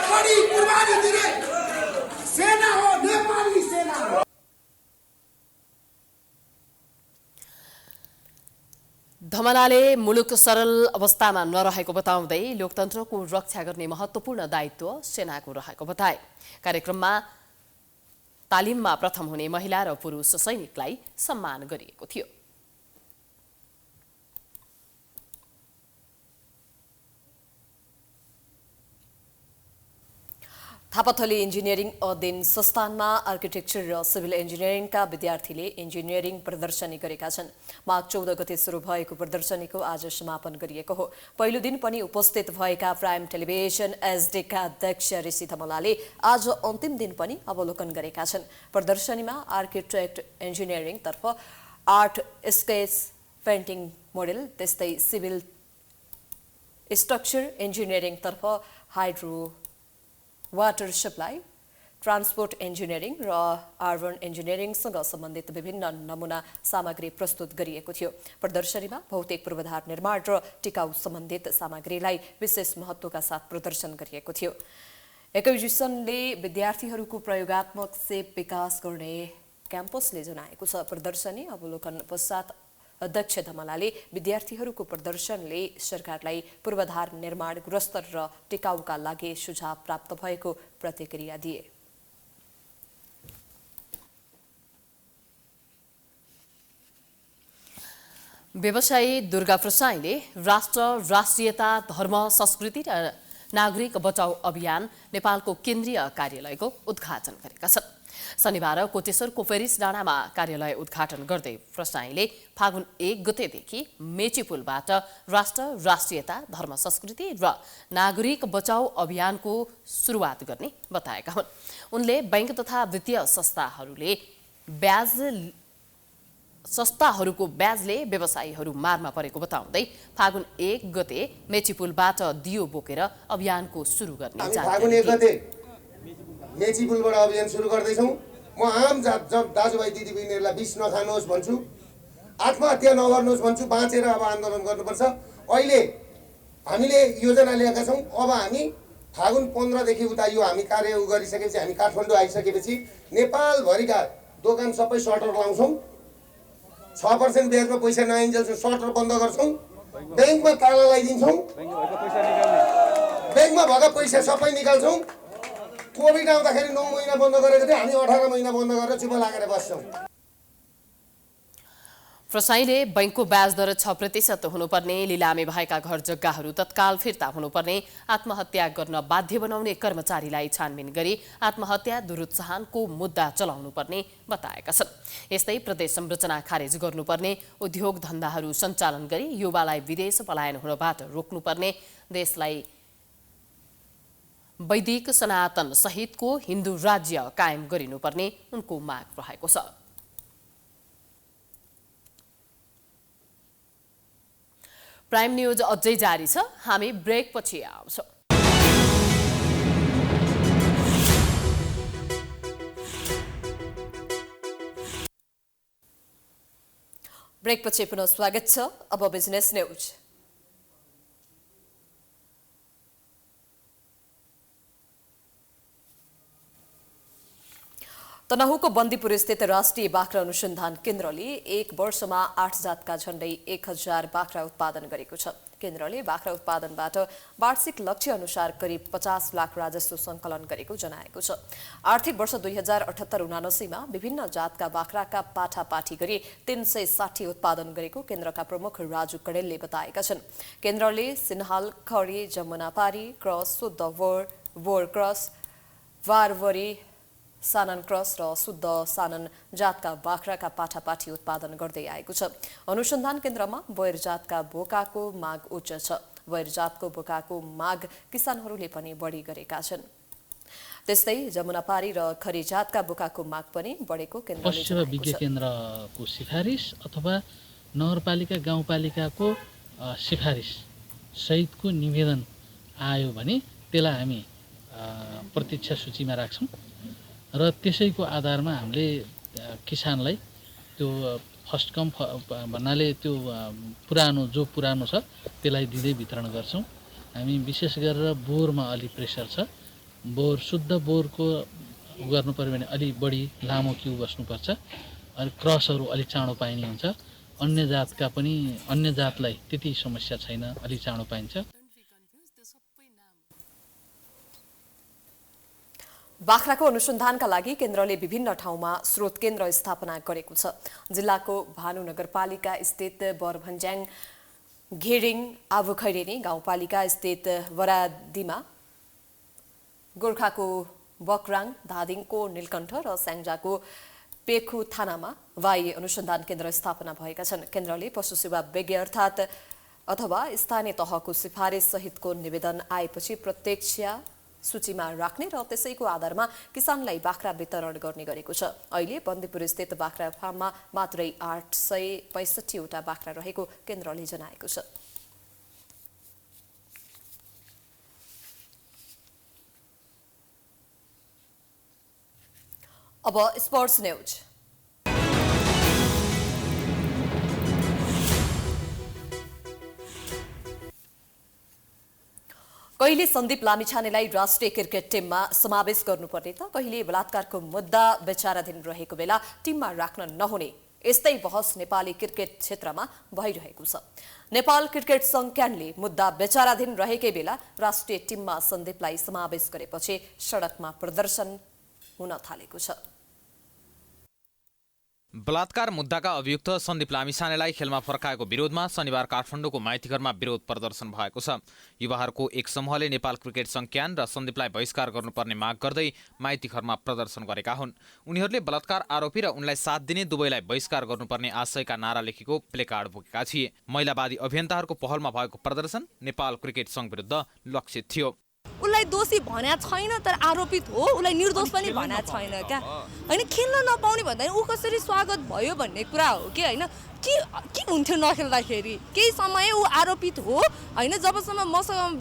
बढी कुर्बानी दिने सेना हो नेपाली सेना। धमलाले मुलुक सरल अवस्थामा नरहेको बताउँदै लोकतन्त्रको रक्षा गर्ने महत्त्वपूर्ण दायित्व सेनाको रहेको बताए। कार्यक्रममा तालिममा प्रथम हुने महिला र पुरुष सैनिकलाई सम्मान गरिएको थियो। थापाथली इन्जिनियरिङ अध्ययन संस्थानमा आर्किटेक्चर र सिभिल इन्जिनियरिङका विद्यार्थीले इन्जिनियरिङ प्रदर्शनी गरेका छन्। माघ 14 गते सुरु भएको प्रदर्शनीको आज समापन गरिएको हो। पहिलो दिन पनि उपस्थित भएका प्राइम टेलिभिजन एसडीका अध्यक्ष ऋषि धमलाले आज अन्तिम दिन पनि अवलोकन गरेका छन्। प्रदर्शनीमा आर्किटेक्ट इन्जिनियरिङतर्फ आर्ट स्केच पेन्टिङ मोडेल त्यस्तै सिभिल स्ट्रक्चर इन्जिनियरिङतर्फ hydro water supply transport engineering र अर्बन इन्जिनियरिङसँग सम्बन्धित विभिन्न नमुना सामग्री प्रस्तुत गरिएको थियो। प्रदर्शनीमा भौतिक पूर्वाधार निर्माण र टिकाउ सम्बन्धित सामग्रीलाई विशेष महत्त्वका साथ प्रदर्शन गरिएको थियो। एक्विजिसनले विद्यार्थीहरूको प्रयोगात्मक सेप विकास गर्ने क्याम्पसले जनाएको छ। प्रदर्शनी अवलोकन पश्चात अध्यक्ष धमलाले विद्यार्थीहरूको प्रदर्शनले सरकारलाई पूर्वाधार निर्माण गुणस्तर र टिकाउका लागि सुझाव प्राप्त भएको प्रतिक्रिया दिए। व्यवसायी दुर्गा प्रसाईले राष्ट्र राष्ट्रियता धर्म संस्कृति र नागरिक बचाउ अभियान नेपालको केन्द्रीय कार्यालयको उद्घाटन गरेका छन्। शनिबार कोटेश्वरको फेरिस डाँडामा कार्यालय उद्घाटन गर्दै प्रसाईले फागुन 1 गतेदेखि मेची पुलबाट राष्ट्र राष्ट्रियता धर्म संस्कृति र नागरिक बचाउ अभियानको सुरुवात गर्ने बताएका हुन्। उनले बैंक तथा वित्तीय संस्थाहरूको ब्याजले व्यवसायीहरू मारमा परेको बताउँदै फागुन 1 गते मेची पुलबाट दियो बोकेर अभियानको सुरु गर्ने फागुन 1 गते मेची पुलबाट अभियान सुरु गर्दैछौँ। म आम दाजुभाइ दिदीबहिनीहरूलाई विष नखानुहोस् भन्छु, आत्महत्या नगर्नुहोस् भन्छु, बाँचेर अब आन्दोलन गर्नुपर्छ। अहिले हामीले योजना ल्याएका छौँ। अब हामी फागुन 15देखि उता यो हामी कार्य गरिसकेपछि हामी काठमाडौँ आइसकेपछि नेपालभरिका दोकान सबै सटर लाउँछौँ। 6% ब्याजमा पैसा नआइन्जेलसम्म सटर बन्द गर्छौँ। ब्याङ्कमा ताला लगाइदिन्छौँ। ब्याङ्कमा भएका पैसा सबै निकाल्छौँ। कोभिड आउँदाखेरि 9 महिना बन्द गरेको थियो, हामी 18 महिना बन्द गरेर चुप लागेर बस्छौँ। प्रसाईले बैंकको ब्याज दर 6% हुनुपर्ने, लिलामे भएका घर जग्गाहरू तत्काल फिर्ता हुनुपर्ने, आत्महत्या गर्न बाध्य बनाउने कर्मचारीलाई छानबिन गरी आत्महत्या दुरुत्साहनको मुद्दा चलाउनुपर्ने बताएका छन्। यस्तै प्रदेश संरचना खारेज गर्नुपर्ने, उद्योग धन्दाहरू सञ्चालन गरी युवालाई विदेश पलायन हुनबाट रोक्नुपर्ने, देशलाई वैदिक सनातन सहितको हिन्दू राज्य कायम गरिनुपर्ने उनको माग रहेको छ। प्राइम न्यूज अझै जारी छ। हामी ब्रेक पछि आउँछौँ। ब्रेक पछि पुनः स्वागत छ। अब बिजनेस न्यूज। तनहुको बन्दीपुर स्थित राष्ट्रिय बाख्रा अनुसन्धान केन्द्रले 1 वर्षमा 8 जातका झण्डै 1000 बाख्रा उत्पादन गरेको छ। केन्द्रले बाख्रा उत्पादनबाट वार्षिक लक्ष्य अनुसार करिब 50 लाख राजस्व सङ्कलन गरेको जनाएको छ। आर्थिक वर्ष 2078-79मा विभिन्न जातका बाख्राका पाठापाठी गरी 360 उत्पादन गरेको केन्द्रका प्रमुख राजु कडेलले बताएका छन्। केन्द्रले सिन्हाल, खडी, जमुनापारी क्रस, शुद्ध वोर क्रस, वारवरी सानन क्रस र शुद्ध सानन जातका बाख्राका पाठापाठी उत्पादन गर्दै आएको छ। अनुसन्धान केन्द्रमा बोयर जातका बोकाको माग उच्च छ। बोयर जातको बोकाको माग किसानहरूले पनि बढी गरेका छन्। त्यस्तै जमुनापारी र खरी जातका बोकाको माग पनि बढेको केन्द्रले पशु विज्ञ केन्द्रको सिफारिस अथवा नगरपालिका गाउँपालिकाको सिफारिस सहितको निवेदन आयो भने त्यसलाई हामी प्रतीक्षा सूचीमा राख्छौँ र त्यसैको आधारमा हामीले किसानलाई त्यो फर्स्ट कम भन्नाले त्यो पुरानो छ त्यसलाई दिँदै वितरण गर्छौँ। हामी विशेष गरेर बोरमा अलि प्रेसर छ। बोर शुद्ध बोरको गर्नु पर्यो भने अलि बढी लामो क्यु बस्नुपर्छ। अनि क्रसहरू अलि चाँडो पाइने हुन्छ। अन्य जातलाई त्यति समस्या छैन, अलि चाँडो पाइन्छ। बाख्राको अनुसन्धानका लागि केन्द्रले विभिन्न ठाउँमा स्रोत केन्द्र स्थापना गरेको छ। जिल्लाको भानु नगरपालिका स्थित बरभन्ज्याङ, घेरिङ, आबुखैरेनी गाउँपालिका स्थित वरादीमा, गोर्खाको बकराङ, धादिङको नीलकण्ठ र स्याङ्जाको पेखु थानामा वायु अनुसन्धान केन्द्र स्थापना भएका छन्। केन्द्रले पशु सेवा विज्ञ अथवा स्थानीय तहको सिफारिस सहितको निवेदन आएपछि प्रत्यक्ष सूचीमा राख्ने र त्यसैको आधारमा किसानलाई बाख्रा वितरण गर्ने गरेको छ। अहिले बन्दीपुर स्थित बाख्रा फार्ममा मात्रै 865 वटा बाख्रा रहेको केन्द्रले जनाएको छ। अब स्पोर्ट्स न्यूज। कहिले सन्दीप लामिछानेलाई राष्ट्रिय क्रिकेट टिममा समावेश गर्नुपर्ने त कहिले बलात्कारको मुद्दा विचाराधीन रहेको बेला टिममा राख्न नहुने, यस्तै बहस नेपाली क्रिकेट क्षेत्रमा भइरहेको छ। नेपाल क्रिकेट संघ क्यानले मुद्दा विचाराधीन रहेकै बेला राष्ट्रिय टिममा सन्दीपलाई समावेश गरेपछि सडकमा प्रदर्शन हुन थालेको छ। बलात्कार मुद्दाका अभियुक्त सन्दीप लामिछानेलाई खेलमा फर्काएको विरोधमा शनिबार काठमाडौँको माइतीघरमा विरोध प्रदर्शन भएको छ। युवाहरूको एक समूहले नेपाल क्रिकेट संघ क्यान र सन्दीपलाई बहिष्कार गर्नुपर्ने माग गर्दै माइतीघरमा प्रदर्शन गरेका हुन्। उनीहरूले बलात्कार आरोपी र उनलाई साथ दिने दुवैलाई बहिष्कार गर्नुपर्ने आशयका नारा लेखेको प्लेकार्ड बोकेका थिए। महिलावादी अभियन्ताहरूको पहलमा भएको प्रदर्शन नेपाल क्रिकेट संघ विरुद्ध लक्षित थियो। उसलाई दोषी भन्या छैन, तर आरोपित हो, उसलाई निर्दोष पनि भन्या छैन क्या होइन। खेल्न नपाउने भन्दा ऊ कसरी स्वागत भयो भन्ने कुरा हो कि होइन। के हुन्थ्यो नखेल्दाखेरि? केही समय ऊ आरोपित हो होइन। जबसम्म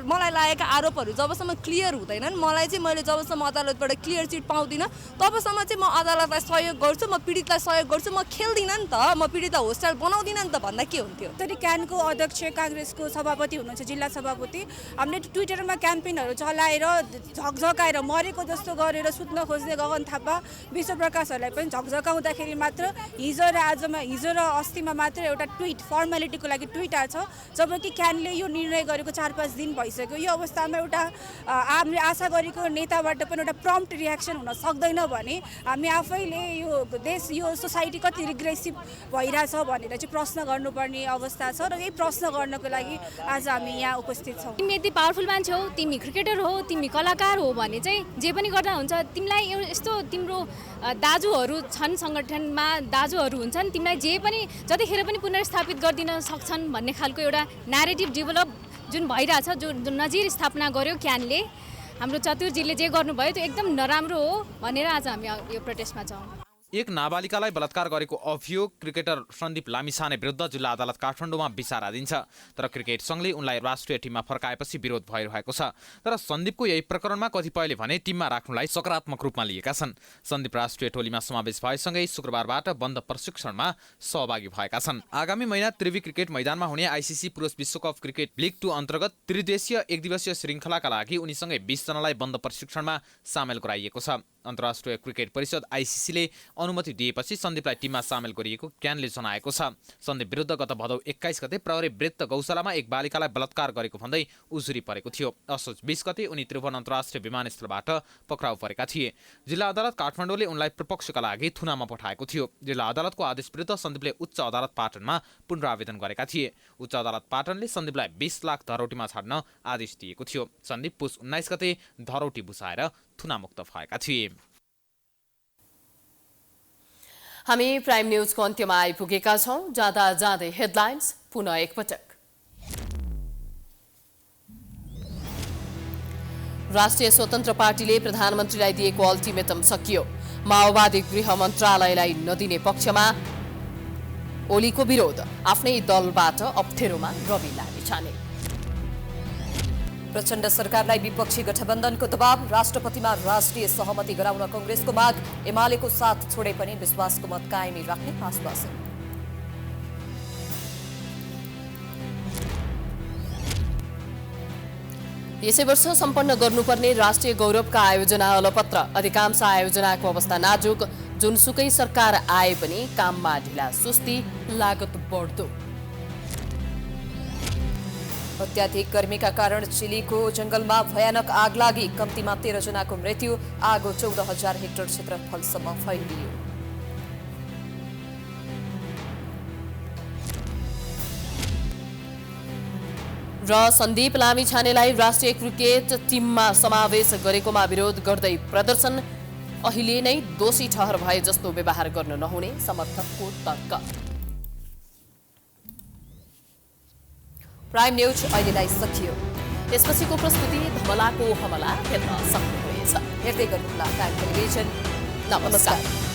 मलाई लागेका आरोपहरू जबसम्म क्लियर हुँदैनन्, मैले जबसम्म अदालतबाट क्लियर चिट पाउँदिनँ तबसम्म चाहिँ म अदालतलाई सहयोग गर्छु, म पीडितलाई सहयोग गर्छु, म खेल्दिनँ नि त, म पीडितलाई होस्टाइल बनाउँदिनँ नि त भन्दा के हुन्थ्यो? त्यसरी क्यानको अध्यक्ष, काङ्ग्रेसको सभापति हुनुहुन्छ, जिल्ला सभापति, हामीले ट्विटरमा क्याम्पेनहरू चलाएर झकझकाएर मरेको जस्तो गरेर सुत्न खोज्ने गगन थापा, विश्वप्रकाशहरूलाई पनि झकझकाउँदाखेरि मात्र हिजो र अस्तिमा मात्र एउटा ट्विट फर्मालिटीको लागि ट्विट आएको छ, जबकि क्यानले यो निर्णय गरेको 4-5 दिन भइसक्यो। यो अवस्थामा एउटा हामीले आशा गरेको नेताबाट पनि एउटा प्रम्प्ट रियाक्सन हुन सक्दैन भने हामी आफैले यो देश, यो सोसाइटी कति रिग्रेसिभ भइरहेछ भनेर चाहिँ प्रश्न गर्नुपर्ने अवस्था छ र यही प्रश्न गर्नको लागि आज हामी यहाँ उपस्थित छौँ। तिमी यति पावरफुल मान्छे हो, तिमी क्रिकेटर हो, तिमी कलाकार हो भने चाहिँ जे पनि गर्दा हुन्छ। तिमीलाई यस्तो तिम्रो दाजुहरू छन्, सङ्गठनमा दाजुहरू हुन्छन्, तिमीलाई जे पनि जतिखेर पनि पुनर्स्थापित गरिदिन सक्छन् भन्ने खालको एउटा न्यारेटिभ डेभलप जुन भइरहेछ, जो नजिर स्थापना गर्यो क्यानले, हाम्रो चतुरजीले जे गर्नुभयो त्यो एकदम नराम्रो हो भनेर आज हामी यो प्रोटेस्टमा छौँ। एक नाबालिकालाई बलात्कार गरेको अभियोग क्रिकेटर सन्दीप लामिछाने विरुद्ध जिल्ला अदालत काठमाडौँमा विचाराधीन छ। तर क्रिकेट संघले उनलाई राष्ट्रिय टिममा फर्काएपछि विरोध भइरहेको छ। तर सन्दीपको यही प्रकरणमा कतिपयले भने टिममा राख्नुलाई सकारात्मक रूपमा लिएका छन्। सन्दीप राष्ट्रिय टोलीमा समावेश भएसँगै शुक्रबारबाट बन्द प्रशिक्षणमा सहभागी भएका छन्। आगामी महिना त्रिवी क्रिकेट मैदानमा हुने आइसिसी पुरुष विश्वकप क्रिकेट लिग 2 अन्तर्गत त्रिदेशीय एकदिवसीय श्रृङ्खलाका लागि उनीसँगै 20 जनालाई बन्द प्रशिक्षणमा सामेल गराइएको छ। अन्तर्राष्ट्रिय क्रिकेट परिषद आइसिसीले अनुमति दिएपछि सन्दीपलाई टिममा सामेल गरिएको क्यानले जनाएको छ। सन्दीप विरुद्ध गत भदौ 21 गते प्रहरी वृत्त गौशालामा एक बालिकालाई बलात्कार गरेको भन्दै उजुरी परेको थियो। असोज 20 गते उनी त्रिभुवन अन्तर्राष्ट्रिय विमानस्थलबाट पक्राउ परेका थिए। जिल्ला अदालत काठमाडौँले उनलाई प्रपक्षका लागि थुनामा पठाएको थियो। जिल्ला अदालतको आदेश विरुद्ध सन्दीपले उच्च अदालत पाटनमा पुनरावेदन गरेका थिए। उच्च अदालत पाटनले सन्दीपलाई 20 लाख धरौटीमा छाड्न आदेश दिएको थियो। सन्दीप पुस 19 गते धरौटी बुझाएर थुनामुक्त भएका थिए। हामी प्राइम न्यूजको अन्त्यमा आइपुगेका छौं। जाँदा जाँदै हेडलाइन्स पुनः एकपटक। राष्ट्रिय स्वतन्त्र पार्टीले प्रधानमन्त्रीलाई दिएको अल्टिमेटम सकियो। माओवादी गृह मन्त्रालयलाई नदिने पक्षमा ओलीको विरोध। आफ्नै दलबाट अप्ठेरोमा रवि लामिछाने। प्रचण्ड सरकारलाई विपक्षी गठबन्धनको दबाव। राष्ट्रपतिमा राष्ट्रिय सहमति गराउन कांग्रेसको माग। एमालेको साथ छोडे पनि विश्वासको मत कायमी राख्ने आश्वासन। यसै वर्ष सम्पन्न गर्नुपर्ने राष्ट्रिय गौरवका आयोजना अलपत्र। अधिकांश आयोजनाको अवस्था नाजुक। जुनसुकै सरकार आए पनि काममा ढिला सुस्ती, लागत बढ्दो। अत्याधिक गर्मीका कारण चिलीको जंगलमा भयानक आग लागि। कम्तीमा 13 जनाको मृत्यु। आगो 14,000 हेक्टर क्षेत्रफलसम्म फैलियो। र सन्दीप लामिछानेलाई राष्ट्रिय क्रिकेट टिममा समावेश गरेकोमा विरोध गर्दै प्रदर्शन। अहिले नै दोषी ठहर भए जस्तो व्यवहार गर्न नहुने समर्थकको तर्क। प्राइम न्यूज अहिलेलाई सकियो। त्यसपछिको प्रस्तुति धमलाको हमला हेर्न सक्नुहुनेछ। हेर्दै गर्नुहोला टाइम टेलिभिजन। नमस्कार।